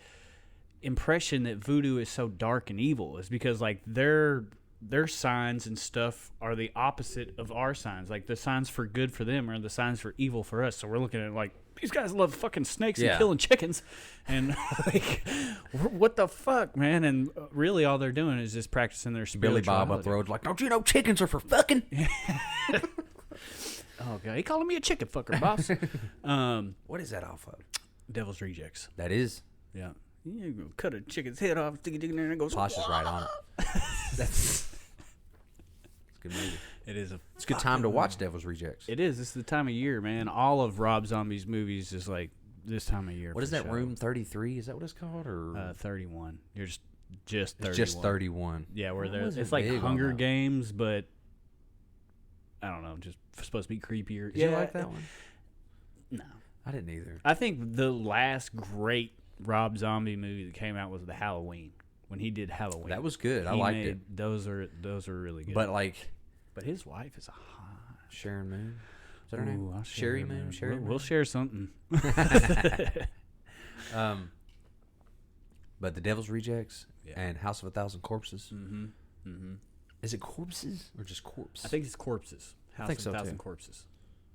impression that voodoo is so dark and evil, is because like their signs and stuff are the opposite of our signs. Like the signs for good for them are the signs for evil for us. So we're looking at it like, these guys love fucking snakes and Yeah. killing chickens, and like, what the fuck, man? And really, all they're doing is just practicing their Billy spirituality. Bob up the road like, don't you know chickens are for fucking? Oh god, he calling me a chicken fucker, boss. What is that off of? Devil's Rejects. That is. Yeah, you go cut a chicken's head off, stick it in there, and it goes. Posh is right on it. It's a good movie. It is a. It's a good time to watch Devil's Rejects. It is. It's the time of year, man. All of Rob Zombie's movies is like this time of year. What is for that, sure. Room 33? Is that what it's called? Or 31. You're just 31. it's just 31. Yeah, where I there's wasn't it's like big on Hunger that. Games, but I don't know, just supposed to be creepier. Did you like that one? No, I didn't either. I think the last great Rob Zombie movie that came out was the Halloween, when he did Halloween. That was good. I He liked made- it. Those are really good. But like But his wife is a hot. Sharon Moon. Is that her name? Ooh, I'll Sherry share Moon. that. Sherry We'll Moon. share something. But the Devil's Rejects Yeah. and House of a Thousand Corpses. Mm-hmm. Is it corpses or just corpse? I think it's Corpses. House think of so, 1,000 too. Corpses.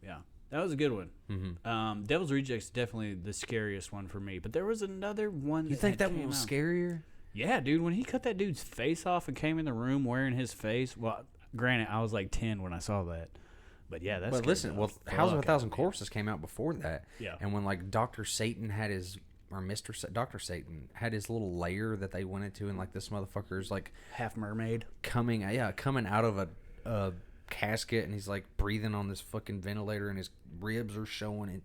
Yeah, that was a good one. Mm-hmm. Devil's Rejects is definitely the scariest one for me. But there was another one. You think that came one was out. scarier? Yeah, dude. When he cut that dude's face off and came in the room wearing his face. Well, granted, I was like 10 when I saw that. But yeah, that's. But listen, well, House of a Thousand Corpses came out before that. Yeah. And when like Dr. Satan had his, or Dr. Satan had his little lair that they went into, and like this motherfucker's like Half mermaid. coming out of a casket, and he's like breathing on this fucking ventilator, and his ribs are showing it.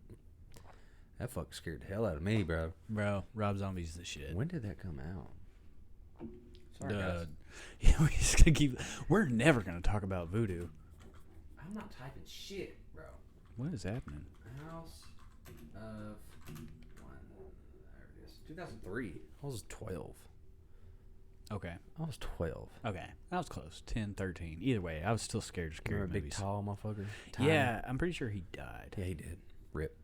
That fucking scared the hell out of me, bro. Bro, Rob Zombie's the shit. When did that come out? Sorry, guys. Yeah, we just gonna keep. We're never gonna talk about voodoo. I'm not typing shit, bro. What is happening? House of one. There it is. 2003. I was 12. Okay. I was 12. Okay. That was close. 10, 13. Either way, I was still scared of scary You're a big, movies. tall motherfucker. Tiny. Yeah, I'm pretty sure he died. Yeah, he did. Rip.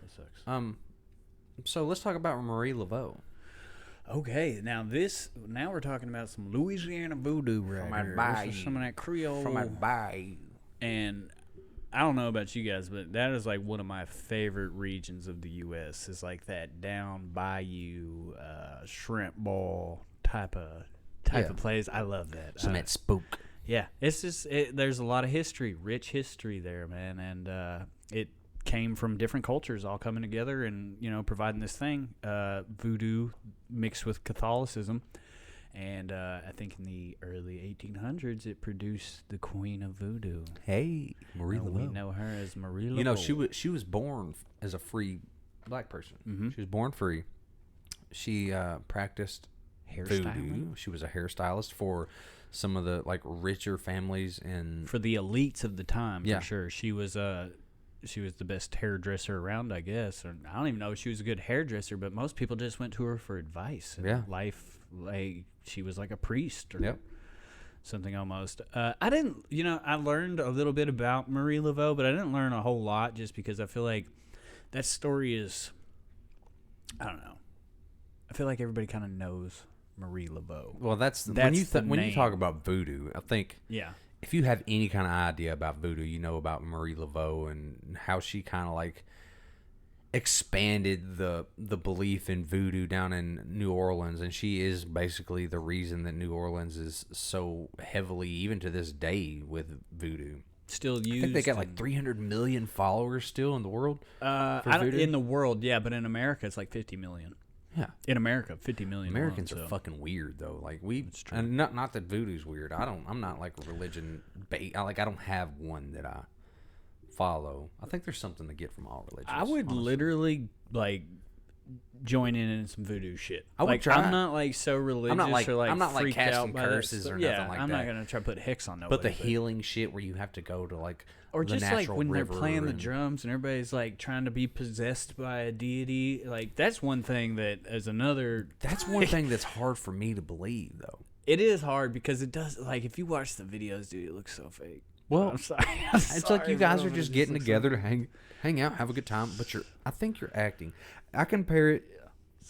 That sucks. So let's talk about Marie Laveau. Okay, now we're talking about some Louisiana voodoo right my here. bayou. This is some of that Creole. From my bayou. And I don't know about you guys, but that is like one of my favorite regions of the U.S. is like that down bayou, shrimp ball type of place. I love that. Some of that spook. Yeah, it's just there's a lot of history, rich history there, man, and it came from different cultures all coming together and providing this thing, voodoo mixed with Catholicism, and I think in the early 1800s it produced the Queen of Voodoo. Hey, Marie And we Laveau. know her as Marie Laveau. You know, she was born as a free black person. She was born free. She practiced voodoo. She was a hairstylist for some of the like richer families and for the elites of the time. Yeah. For sure. She was the best hairdresser around, I guess. Or I don't even know if she was a good hairdresser, but most people just went to her for advice. And life, like she was like a priest or something almost. I didn't, I learned a little bit about Marie Laveau, but I didn't learn a whole lot just because I feel like that story is, I don't know. I feel like everybody kind of knows Marie Laveau. Well, when you talk about voodoo, I think if you have any kind of idea about voodoo, you know about Marie Laveau and how she kind of like expanded the belief in voodoo down in New Orleans, and she is basically the reason that New Orleans is so heavily, even to this day, with voodoo. Still used. I think they got like 300 million followers still in the world. In the world, yeah, but in America, it's like 50 million. Yeah, in America, 50 million. Americans are fucking weird though. Like and not that voodoo's weird. I'm not like religion. I don't have one that I follow. I think there's something to get from all religions. I would literally like join in some voodoo shit. I would like, try. I'm not like so religious I'm not like, or like I'm not like freaked casting out by curses or yeah, nothing like I'm that. not gonna try to put hex on nobody. But the healing shit where you have to go to like or the just like natural when they're river playing the drums and everybody's like trying to be possessed by a deity. Like that's one thing that is another. That's one thing that's hard for me to believe though. It is hard because it does. Like if you watch the videos, dude, it looks so fake. Well, I'm sorry. It's like you guys are just getting together to hang out, have a good time. But I think you're acting. I compare it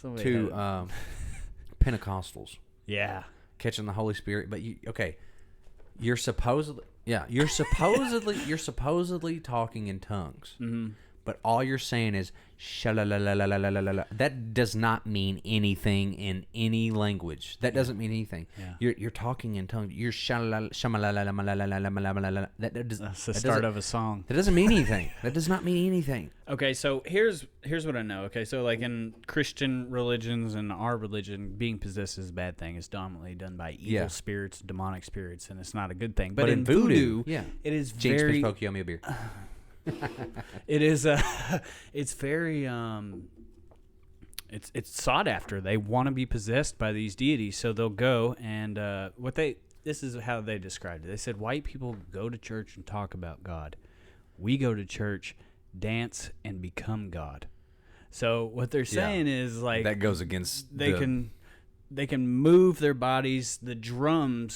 to Pentecostals. Yeah, catching the Holy Spirit. But you're supposedly talking in tongues. Mm-hmm. But all you're saying is sha-la-la-la-la-la-la-la. That does not mean anything in any language. That doesn't mean anything. Yeah. You're talking in tongues. You're sha-la-la-la-la-la-la-la-la-la-la. That's the start of a song. That doesn't mean anything. That does not mean anything. Okay, so here's what I know. Okay, so like in Christian religions and our religion, being possessed is a bad thing. It's dominantly done by evil spirits, demonic spirits, and it's not a good thing. But in voodoo, it is Jinx, very... Poke, you owe me a beer. It is it's very it's sought after. They want to be possessed by these deities, so they'll go and this is how they described it. They said white people go to church and talk about God. We go to church, dance, and become God. So what they're saying is like that goes against they can move their bodies. The drum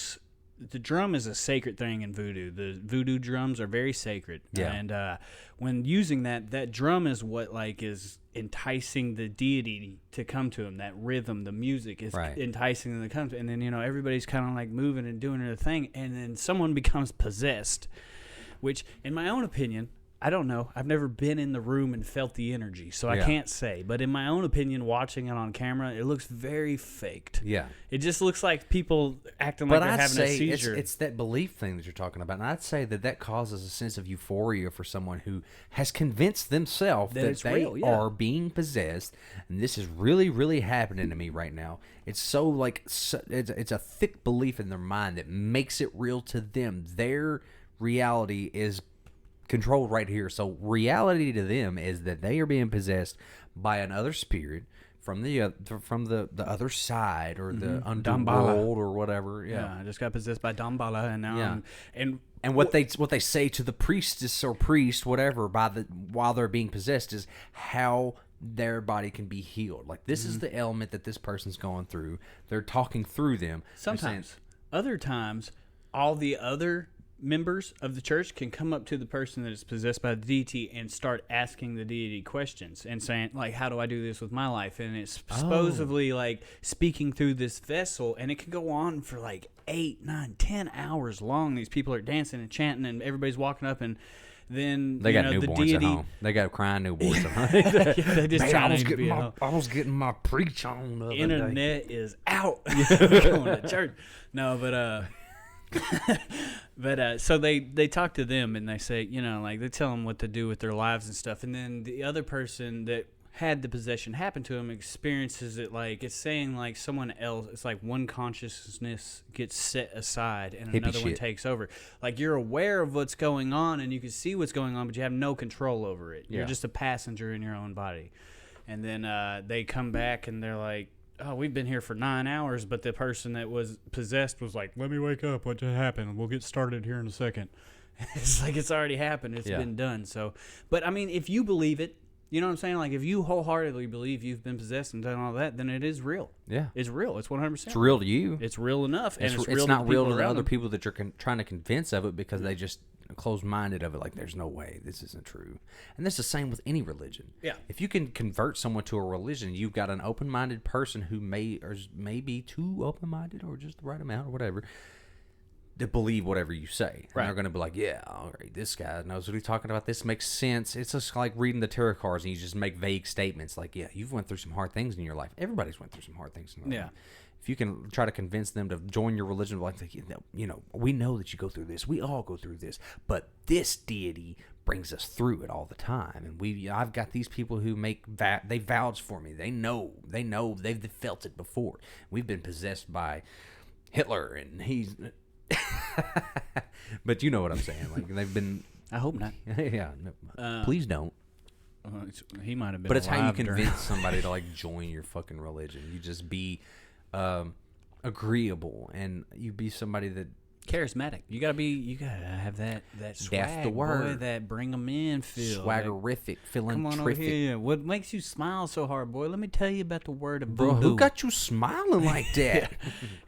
is a sacred thing in voodoo. The voodoo drums are very sacred. Yeah. And when using that drum is what like is enticing the deity to come to him. That rhythm, the music is enticing them to come to. And then, everybody's kind of like moving and doing their thing. And then someone becomes possessed, which in my own opinion, I don't know. I've never been in the room and felt the energy, so I can't say. But in my own opinion, watching it on camera, it looks very faked. Yeah. It just looks like people acting like they're having a seizure. It's that belief thing that you're talking about. And I'd say that causes a sense of euphoria for someone who has convinced themselves that they are being possessed. And this is really, really happening to me right now. It's so like, it's a thick belief in their mind that makes it real to them. Their reality is controlled right here. So reality to them is that they are being possessed by another spirit from the other side or the underworld or whatever. Yeah, I just got possessed by Dambala, and now and what they say to the priestess or priest, whatever, while they're being possessed is how their body can be healed. Like this is the element that this person's going through. They're talking through them. Sometimes, other times, all the other members of the church can come up to the person that is possessed by the deity and start asking the deity questions and saying, like, how do I do this with my life? And it's supposedly like speaking through this vessel, and it can go on for like 8, 9, 10 hours long. These people are dancing and chanting, and everybody's walking up, and then they got newborns the deity, at home. They got crying newborns at home. They just I was getting my preach on the other internet is out. Going to church. No, but so they talk to them and they say, like they tell them what to do with their lives and stuff, and then the other person that had the possession happen to him experiences it like it's saying like someone else. It's like one consciousness gets set aside and another one takes over. Like you're aware of what's going on and you can see what's going on, but you have no control over it. You're just a passenger in your own body. And then they come back and they're like, oh, we've been here for 9 hours, but the person that was possessed was like, let me wake up. What just happened? We'll get started here in a second. It's like it's already happened. It's been done. So, but I mean, if you believe it, you know what I'm saying? Like, if you wholeheartedly believe you've been possessed and done all that, then it is real. Yeah. It's real. It's 100%. It's real to you. It's real enough. And it's real not real to the around other them. people that you're trying to convince of it because they just closed-minded of it. Like, there's no way this isn't true. And that's the same with any religion. Yeah. If you can convert someone to a religion, you've got an open-minded person who may be too open-minded or just the right amount or whatever to believe whatever you say. Right. And they're going to be like, yeah, all right, this guy knows what he's talking about. This makes sense. It's just like reading the tarot cards and you just make vague statements like, yeah, you've went through some hard things in your life. Everybody's went through some hard things in their life. If you can try to convince them to join your religion, like, we know that you go through this. We all go through this. But this deity brings us through it all the time. And I've got these people who they vouch for me. They know, they've felt it before. We've been possessed by Hitler and he's... But you know what I'm saying. Like, they've been... I hope not. Yeah. No, please don't. He might have been. But it's how you alive during- convince somebody to, like, join your fucking religion. You just be agreeable, and you be somebody that... charismatic. You gotta have that swag, That's the word. boy, that bring them in feel. Swaggerific, Come on over philanthropic. here. What makes you smile so hard, boy? Let me tell you about the word of Bro, voodoo. who got you smiling like that?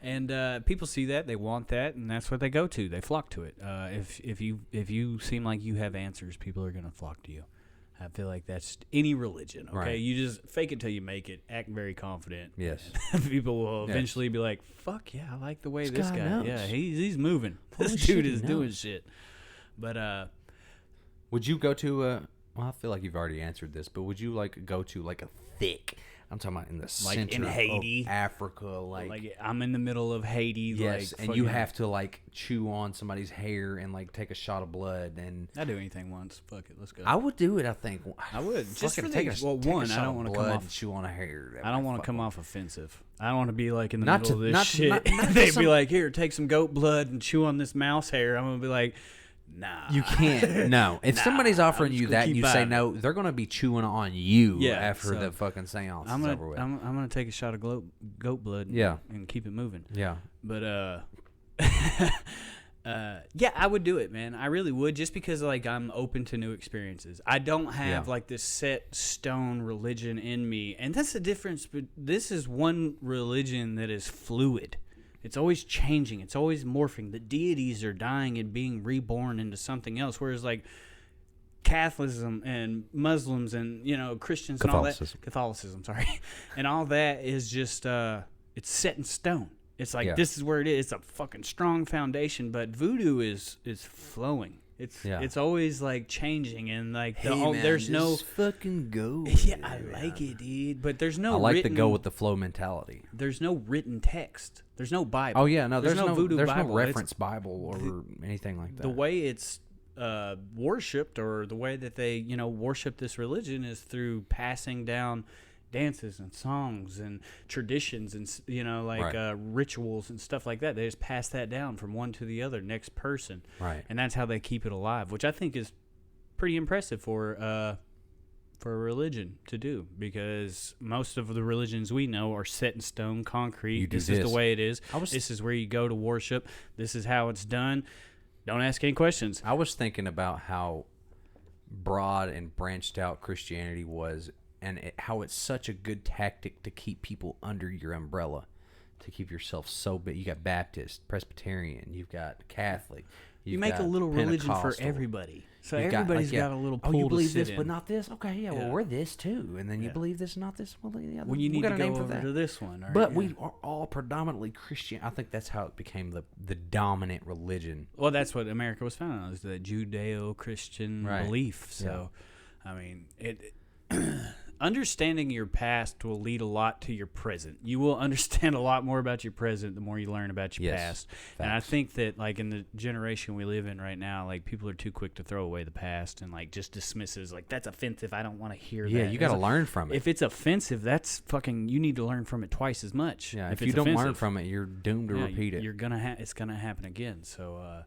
And people see that, they want that, and that's what they go to. They flock to it. If you seem like you have answers, people are gonna flock to you. I feel like that's any religion. Okay, Right. You just fake it till you make it. Act very confident. Yes. People will eventually be like, "Fuck yeah, I like the way this guy guy. knows. Yeah, he's moving. Holy This shit, dude he is doing knows." shit." But Would you go to well, I feel like you've already answered this, but would you, like, go to, like, a thick... I'm talking about in the Like in center Haiti? of Africa, like I'm in the middle of Haiti. yes, like, and you fucking- have to, like, chew on somebody's hair and, like, take a shot of blood, and I'd do anything once. Fuck it, let's go. I would do it. I think I would. Just Fucking for take the- a, well, take one, a shot I don't of wanna come blood off- and chew on a hair. I don't want to come off offensive. I don't want to be like in the Not middle to- of this not- shit. not to They'd some- be like, "Here, take some goat blood and chew on this mouse hair." I'm gonna be like, "Nah, You can't. No. If Nah, somebody's offering I'm you just gonna that and keep you say vibing. no, they're gonna be chewing on you Yeah, after so the fucking seance I'm is gonna over with. I'm gonna take a shot of goat blood. Yeah. and keep it moving." Yeah. But yeah, I would do it, man. I really would, just because like I'm open to new experiences. I don't have Yeah. like this set stone religion in me, and that's the difference. But this is one religion that is fluid. It's always changing. It's always morphing. The deities are dying and being reborn into something else. Whereas like Catholicism and Muslims and Christians and all that Catholicism, sorry, and all that is just it's set in stone. It's like this is where it is. It's a fucking strong foundation. But voodoo is flowing. It's always like changing and like there's no fucking go. Yeah, I like it, dude. But there's no. I like written, to go with the flow mentality. There's no written text. There's no Bible. Oh yeah, no, there's no voodoo there's Bible. no reference Bible or anything like that. The way it's worshipped, or the way that they worship this religion, is through passing down dances and songs and traditions and rituals and stuff like that. They just pass that down from one to the other, next person, right? And that's how they keep it alive, which I think is pretty impressive for a religion to do, because most of the religions we know are set in stone, concrete. This is the way it is. This is where you go to worship. This is how it's done. Don't ask any questions. I was thinking about how broad and branched out Christianity was, and how it's such a good tactic to keep people under your umbrella, to keep yourself so big. You got Baptist, Presbyterian, you've got Catholic. You make a little religion for everybody. So everybody's got a little pool you believe to sit this, in. but not this? Okay, yeah, well, we're this too. And then you believe this, not this? Well, yeah, well, you need got to a go name for over that. to this one. Right? But we are all predominantly Christian. I think that's how it became the dominant religion. Well, that's what America was founded on, is the Judeo-Christian belief. So, I mean, understanding your past will lead a lot to your present. You will understand a lot more about your present the more you learn about your past. Facts. And I think that, like, in the generation we live in right now, like, people are too quick to throw away the past and, like, just dismiss it as, like, that's offensive. I don't want to hear that. Yeah, you got to learn from it. If it's offensive, that's fucking, you need to learn from it twice as much. Yeah, if it's you don't learn offensive. from it, you're doomed to repeat it. You're gonna it's gonna happen again. So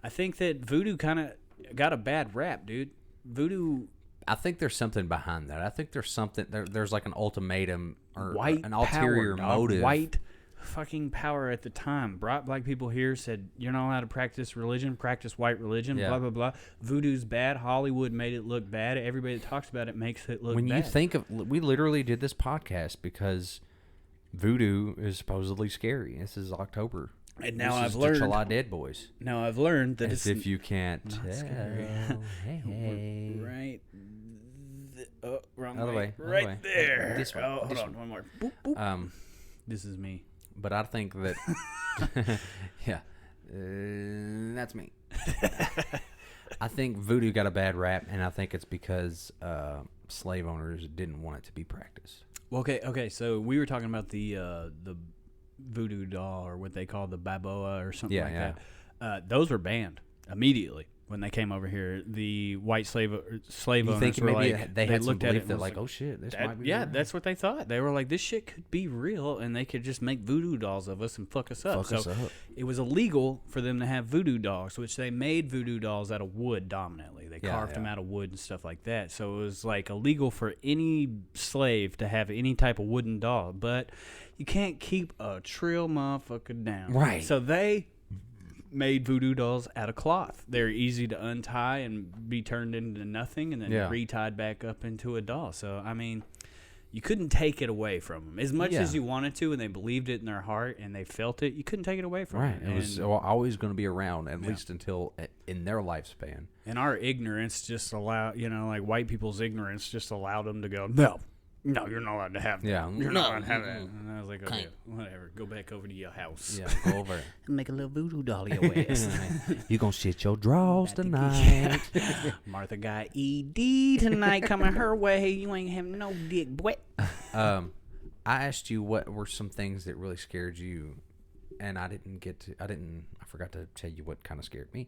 I think that voodoo kind of got a bad rap, dude. Voodoo. I think there's something behind that. I think there's something there's like an ultimatum or White an ulterior power, dog. motive. White fucking power at the time brought black people here, said you're not allowed to practice religion, practice white religion, Yeah. blah blah blah. Voodoo's bad. Hollywood made it look bad. Everybody that talks about it makes it look When bad. you think of, we literally did this podcast because voodoo is supposedly scary. This is October. And now This I've is learned. the Chelada Dead Boys. Now I've learned that As it's if you can't not tell. scary. Hey. right. Wrong Other way, other Right way. there. This one, Oh, hold this on. One more. Boop, boop. This is me. But I think that, yeah, that's me. I think voodoo got a bad rap, and I think it's because slave owners didn't want it to be practiced. Well, okay. So we were talking about the voodoo doll, or what they call the baboa, or something like that. Those were banned immediately when they came over here. The white slave You owners think were maybe like, they had some looked at belief it that, and was like, oh shit, this might be yeah, real? that's what they thought. They were like, this shit could be real, and they could just make voodoo dolls of us and fuck us up. Fuck us so up. it was illegal for them to have voodoo dolls, which they made voodoo dolls out of wood dominantly. They carved them out of wood and stuff like that. So it was like illegal for any slave to have any type of wooden doll. But you can't keep a trill motherfucker down. Right. So they made voodoo dolls out of cloth. They're easy to untie and be turned into nothing and then retied back up into a doll. So, I mean, you couldn't take it away from them. As much as you wanted to, and they believed it in their heart and they felt it, you couldn't take it away from them. Right. It was always going to be around, at least until in their lifespan. And our ignorance just allowed, like white people's ignorance just allowed them to go, no, you're not allowed to have that. Yeah. You're not allowed to have that. And I was like, okay, whatever. Go back over to your house. Yeah, go over. Make a little voodoo doll of your ass. You gonna shit your drawers tonight. Martha got ED tonight coming her way. You ain't having no dick, boy. I asked you what were some things that really scared you, and I forgot to tell you what kind of scared me.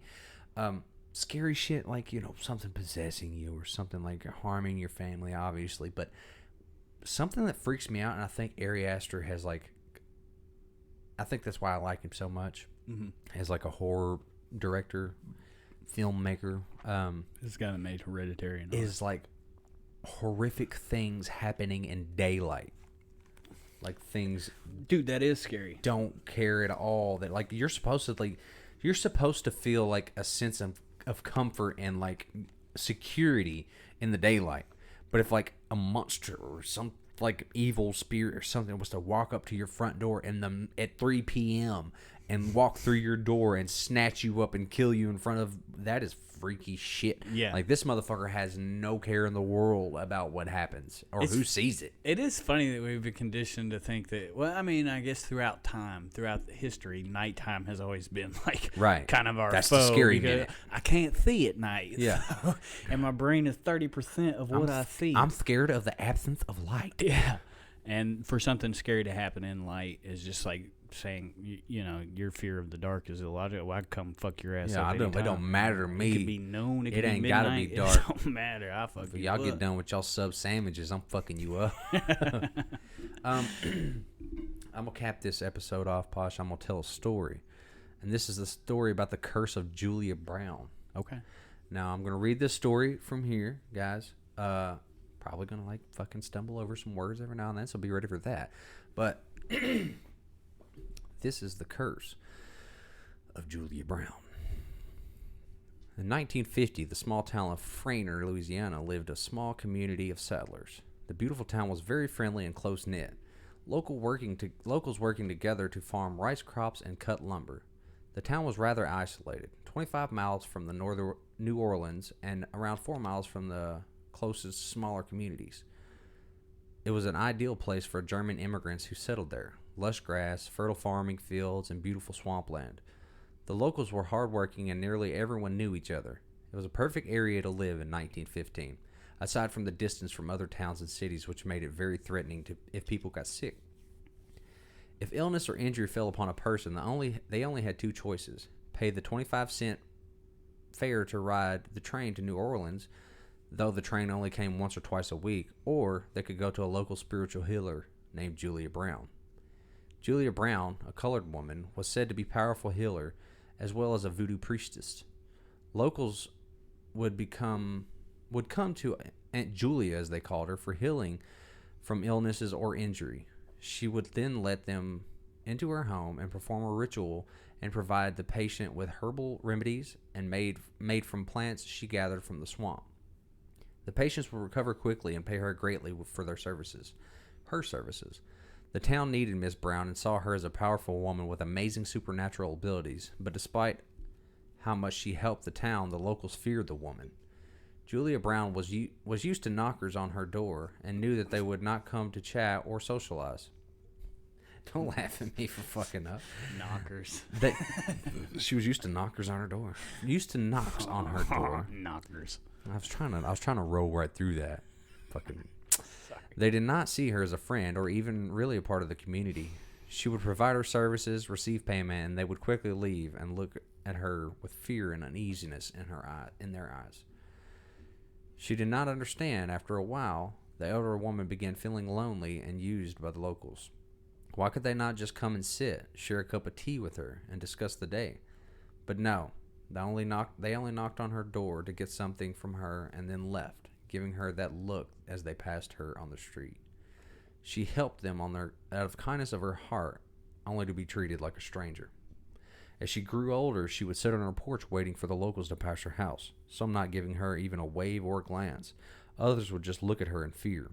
Scary shit like, something possessing you or something like harming your family, obviously, but something that freaks me out, and I think Ari Aster has I think that's why I like him so much, as like a horror director, filmmaker. This guy that made Hereditary and is like horrific things happening in daylight. Like things, dude, that is scary. Don't care at all. That like you're supposed to feel like a sense of comfort and like security in the daylight. But if like a monster or some like evil spirit or something was to walk up to your front door at 3 p.m. and walk through your door and snatch you up and kill you in front of, that is freaky shit. Yeah. Like this motherfucker has no care in the world about what happens or who sees it. It is funny that we've been conditioned to think that, well, I mean, I guess throughout history, nighttime has always been like kind of our That's foe. the scary because minute. I can't see at night. Yeah. So, and my brain is 30% of what I see. I'm scared of the absence of light. Yeah. And for something scary to happen in light is just like saying, your fear of the dark is illogical. Well, I come fuck your ass up anytime. It don't matter to me. It could be noon. It could ain't be gotta midnight. be dark. It don't matter. I fuck If you y'all up. get done with y'all sub sandwiches, I'm fucking you up. I'm gonna cap this episode off, Posh. I'm gonna tell a story, and this is the story about the curse of Julia Brown. Okay. Now I'm gonna read this story from here, guys. Probably gonna like fucking stumble over some words every now and then, so be ready for that. But this is the curse of Julia Brown. In 1950, the small town of Frainer, Louisiana, lived a small community of settlers. The beautiful town was very friendly and close-knit. Locals working together to farm rice crops and cut lumber. The town was rather isolated, 25 miles from the northern New Orleans and around 4 miles from the closest smaller communities. It was an ideal place for German immigrants who settled there. Lush grass, fertile farming fields, and beautiful swampland. The locals were hardworking and nearly everyone knew each other. It was a perfect area to live in 1915, aside from the distance from other towns and cities, which made it very threatening if people got sick. If illness or injury fell upon a person, they only had two choices: pay the 25-cent fare to ride the train to New Orleans, though the train only came once or twice a week, or they could go to a local spiritual healer named Julia Brown. Julia Brown, a colored woman, was said to be a powerful healer as well as a voodoo priestess. Locals would become would come to Aunt Julia, as they called her, for healing from illnesses or injury. She would then let them into her home and perform a ritual and provide the patient with herbal remedies and made from plants she gathered from the swamp. The patients would recover quickly and pay her greatly for their services. Her services. The town needed Miss Brown and saw her as a powerful woman with amazing supernatural abilities, but despite how much she helped the town, the locals feared the woman. Julia Brown was used to knockers on her door and knew that they would not come to chat or socialize. Don't laugh at me for fucking up. Knockers. She was used to knockers on her door. Used to knocks on her door. Knockers. I was trying to roll right through that. Fucking. Sorry. They did not see her as a friend or even really a part of the community. She would provide her services, receive payment, and they would quickly leave and look at her with fear and uneasiness in their eyes. She did not understand. After a while, the elder woman began feeling lonely and used by the locals. Why could they not just come and sit, share a cup of tea with her, and discuss the day? But no, they only knocked on her door to get something from her and then left, giving her that look as they passed her on the street. She helped them out of kindness of her heart, only to be treated like a stranger. As she grew older, she would sit on her porch waiting for the locals to pass her house, some not giving her even a wave or a glance. Others would just look at her in fear,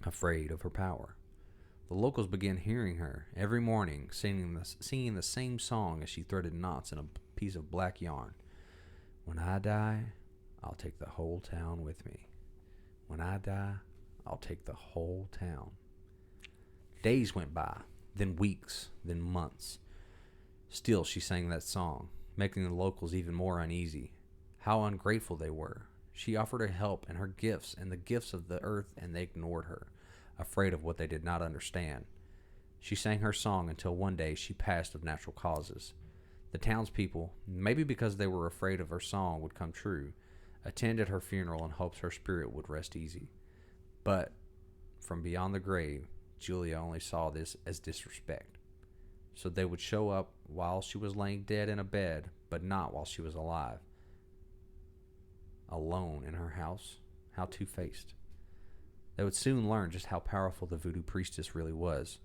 afraid of her power. The locals began hearing her every morning, singing the same song as she threaded knots in a piece of black yarn. When I die, I'll take the whole town with me. When I die, I'll take the whole town. Days went by, then weeks, then months. Still, she sang that song, making the locals even more uneasy. How ungrateful they were. She offered her help and her gifts and the gifts of the earth, and they ignored her, afraid of what they did not understand. She sang her song until one day she passed of natural causes. The townspeople, maybe because they were afraid of her song would come true, attended her funeral in hopes her spirit would rest easy. But from beyond the grave, Julia only saw this as disrespect. So they would show up while she was laying dead in a bed, but not while she was alive. Alone in her house, how two-faced. They would soon learn just how powerful the voodoo priestess really was.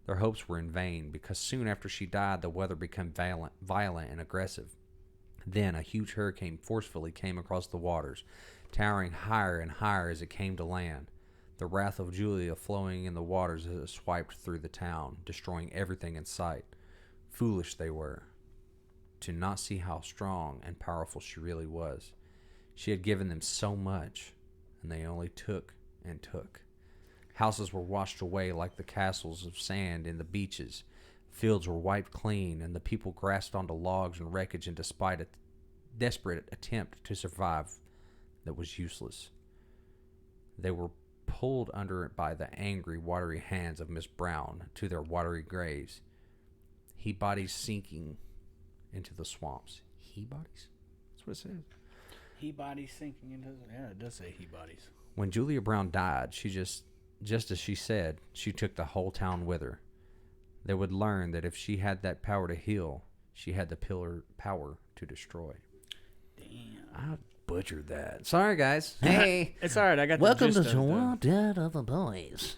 Their hopes were in vain, because soon after she died, the weather became violent and aggressive. Then a huge hurricane forcefully came across the waters, towering higher and higher as it came to land. The wrath of Julia flowing in the waters as it swiped through the town, destroying everything in sight. Foolish they were to not see how strong and powerful she really was. She had given them so much, and they only took and took. Houses were washed away like the castles of sand in the beaches. Fields were wiped clean, and the people grasped onto logs and wreckage, and despite a desperate attempt to survive that was useless. They were pulled under it by the angry, watery hands of Miss Brown to their watery graves. He bodies sinking into the swamps. He bodies? That's what it says. He bodies sinking into it does say he bodies. When Julia Brown died, she just as she said, she took the whole town with her. They would learn that if she had that power to heal, she had the power to destroy. Damn. I butchered that. Sorry, guys. Hey. It's all right. I got Welcome the to gist the of World Dead of the Boys.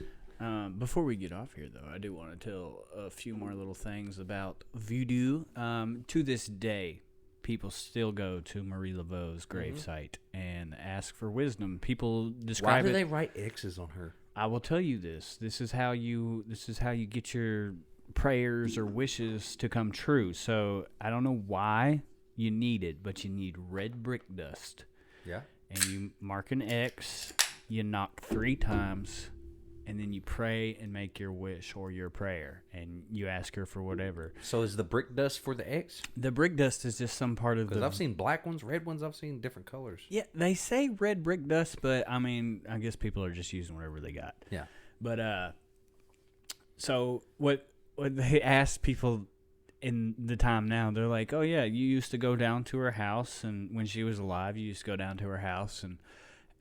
Before we get off here, though, I do want to tell a few more little things about voodoo. To this day, people still go to Marie Laveau's gravesite and ask for wisdom. People describe Why do they write X's on her? I will tell you this. This is how you get your prayers or wishes to come true. So I don't know why you need it, but you need red brick dust. Yeah. And you mark an X, you knock 3 times, and then you pray and make your wish or your prayer, and you ask her for whatever. So is the brick dust for the X? The brick dust is just some part of Because I've seen black ones, red ones. I've seen different colors. Yeah, they say red brick dust, but I mean, I guess people are just using whatever they got. Yeah. But so what they ask people in the time now, they're like, oh yeah, you used to go down to her house, and when she was alive, you used to go down to her house and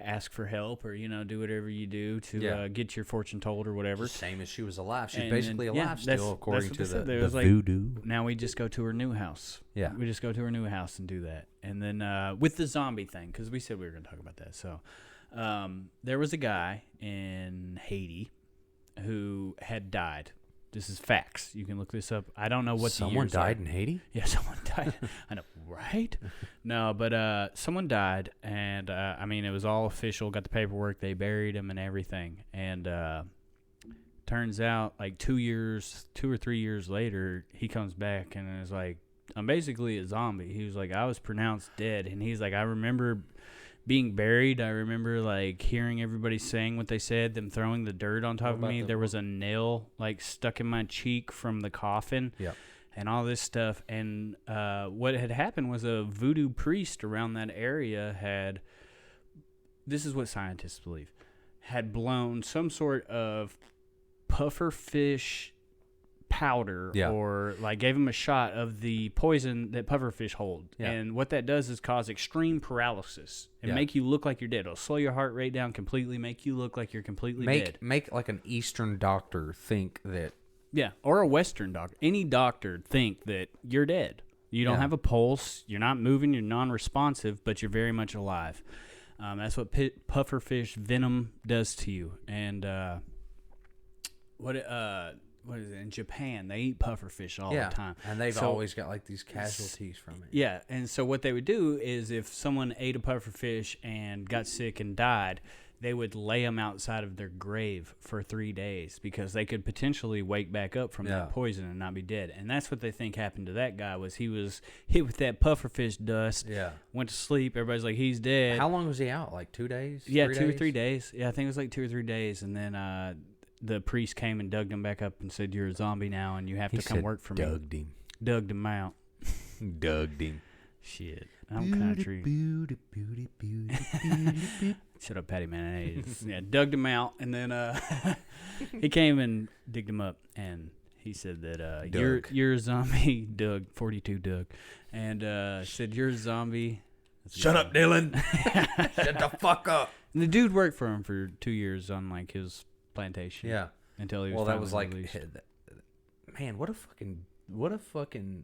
ask for help or do whatever you do to get your fortune told or whatever. Same as she was alive. She's And basically then, alive still, according what to they said. the It was like, voodoo. now we just go to her new house. Yeah. We just go to her new house and do that. And then with the zombie thing, because we said we were going to talk about that. So there was a guy in Haiti who had died. This is facts. You can look this up. I don't know what the Someone years died are. in Haiti? Yeah, someone died. I know, right? No, but someone died, and I mean, it was all official. Got the paperwork. They buried him and everything. And turns out, like 2 or 3 years later, he comes back and is like, "I'm basically a zombie." He was like, "I was pronounced dead," and he's like, "I remember being buried. I remember like hearing everybody saying what they said, them throwing the dirt on top of me. There was a nail like stuck in my cheek from the coffin." Yep. And all this stuff. And what had happened was a voodoo priest around that area had, this is what scientists believe, had blown some sort of puffer fish powder or like gave him a shot of the poison that pufferfish hold. Yeah. And what that does is cause extreme paralysis and make you look like you're dead. It'll slow your heart rate down completely, make you look like you're completely dead. Make like an Eastern doctor think that. Yeah, or a Western doctor. Any doctor think that you're dead. You don't have a pulse. You're not moving. You're non-responsive, but you're very much alive. That's what pufferfish venom does to you. And what is it? In Japan, they eat pufferfish all the time. And they've always got like these casualties from it. Yeah, and so what they would do is if someone ate a pufferfish and got sick and died, they would lay them outside of their grave for 3 days because they could potentially wake back up from that poison and not be dead. And that's what they think happened to that guy, was he was hit with that pufferfish dust, went to sleep. Everybody's like, he's dead. How long was he out? Like 2 days? Yeah, 2 or 3 days. Yeah, I think it was like 2 or 3 days. And then the priest came and dug him back up and said, "You're a zombie now, and you have to come work for me." Dug him out. Dugged him. Shit. I'm country. Shut up, Patty Mayonnaise. Yeah, dug him out, and then he came and digged him up, and he said that you're a zombie, Doug, 42 Doug, and said you're a zombie. Shut up, Dylan. Shut the fuck up. And the dude worked for him for 2 years on like his plantation. Yeah. Until he was that was like, released. man, what a fucking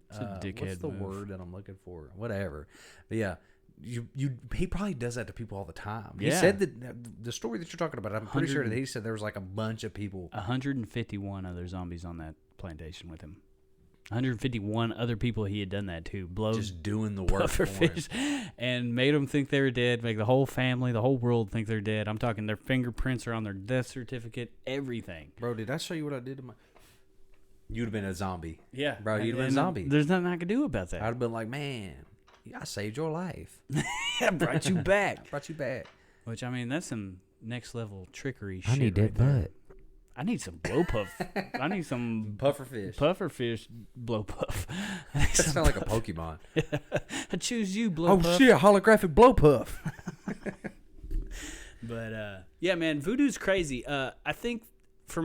it's a dickhead what's the move. word that I'm looking for? Whatever. But yeah, he probably does that to people all the time. He Yeah. said that the story that you're talking about, I'm pretty sure that he said there was like a bunch of people. 151 other zombies on that plantation with him. 151 other people he had done that to. Just doing the work for pufferfish and made them think they were dead, make the whole family, the whole world think they're dead. I'm talking their fingerprints are on their death certificate, everything. Bro, did I show you what I did to my... You'd have been a zombie. Yeah. Bro, you'd have been a zombie. There's nothing I could do about that. I'd have been like, man, I saved your life. I brought you back. Brought you back. Which, I mean, that's some next level trickery shit. I need that butt. I need some blow puff. I need some pufferfish blow puff. That sounds like a Pokemon. I choose you, blow puff. Oh shit, holographic blow puff. But yeah, man, voodoo's crazy. I think for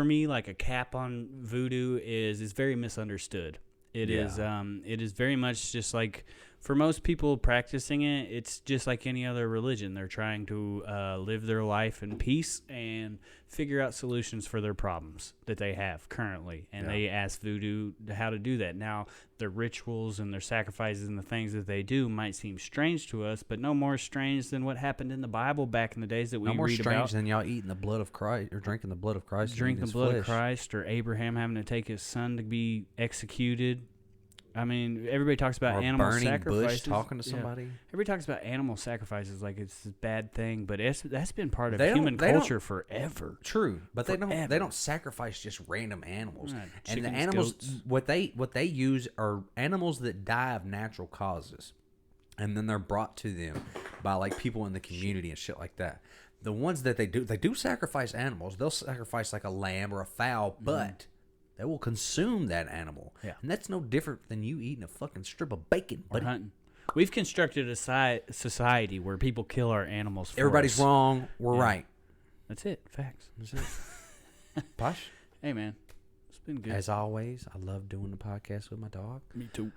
me, like a cap on voodoo is very misunderstood. It is very much just like, for most people practicing it, it's just like any other religion. They're trying to live their life in peace and figure out solutions for their problems that they have currently. And they ask voodoo how to do that. Now, their rituals and their sacrifices and the things that they do might seem strange to us, but no more strange than what happened in the Bible back in the days that we read about. No more strange than y'all eating the blood of Christ or drinking the blood of Christ. Drink the blood of Christ, or Abraham having to take his son to be executed. I mean, everybody talks about animal sacrifices. Bush talking to somebody. Yeah. Everybody talks about animal sacrifices like it's a bad thing, but that's been part of human culture forever. True, but they don't sacrifice just random animals. Right. And Chickens, the animals, goats. what they use are animals that die of natural causes, and then they're brought to them by like people in the community and shit like that. The ones that they do sacrifice animals. They'll sacrifice like a lamb or a fowl, but they will consume that animal. Yeah. And that's no different than you eating a fucking strip of bacon, buddy. Hunting. We've constructed a society where people kill our animals for Everybody's us. wrong. We're right. That's it. Facts. That's it. Posh? Hey, man. It's been good. As always, I love doing the podcast with my dog. Me too.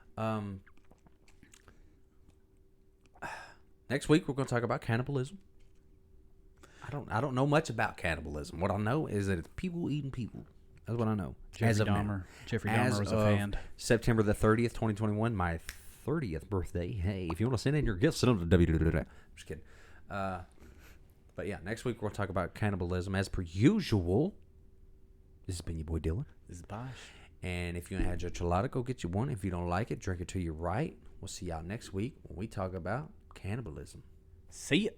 Next week, we're going to talk about cannibalism. I don't know much about cannibalism. What I know is that it's people eating people. That's what I know. Jeffrey now. Jeffrey As Dahmer was a of fan. September the 30th, 2021, my 30th birthday. Hey, if you want to send in your gifts, send them to www. I'm just kidding. But yeah, next week we'll talk about cannibalism as per usual. This has been your boy Dylan. This is Bosh. And if you ain't had your Chelada, go get you one. If you don't like it, drink it till you're right. We'll see y'all next week when we talk about cannibalism. See ya.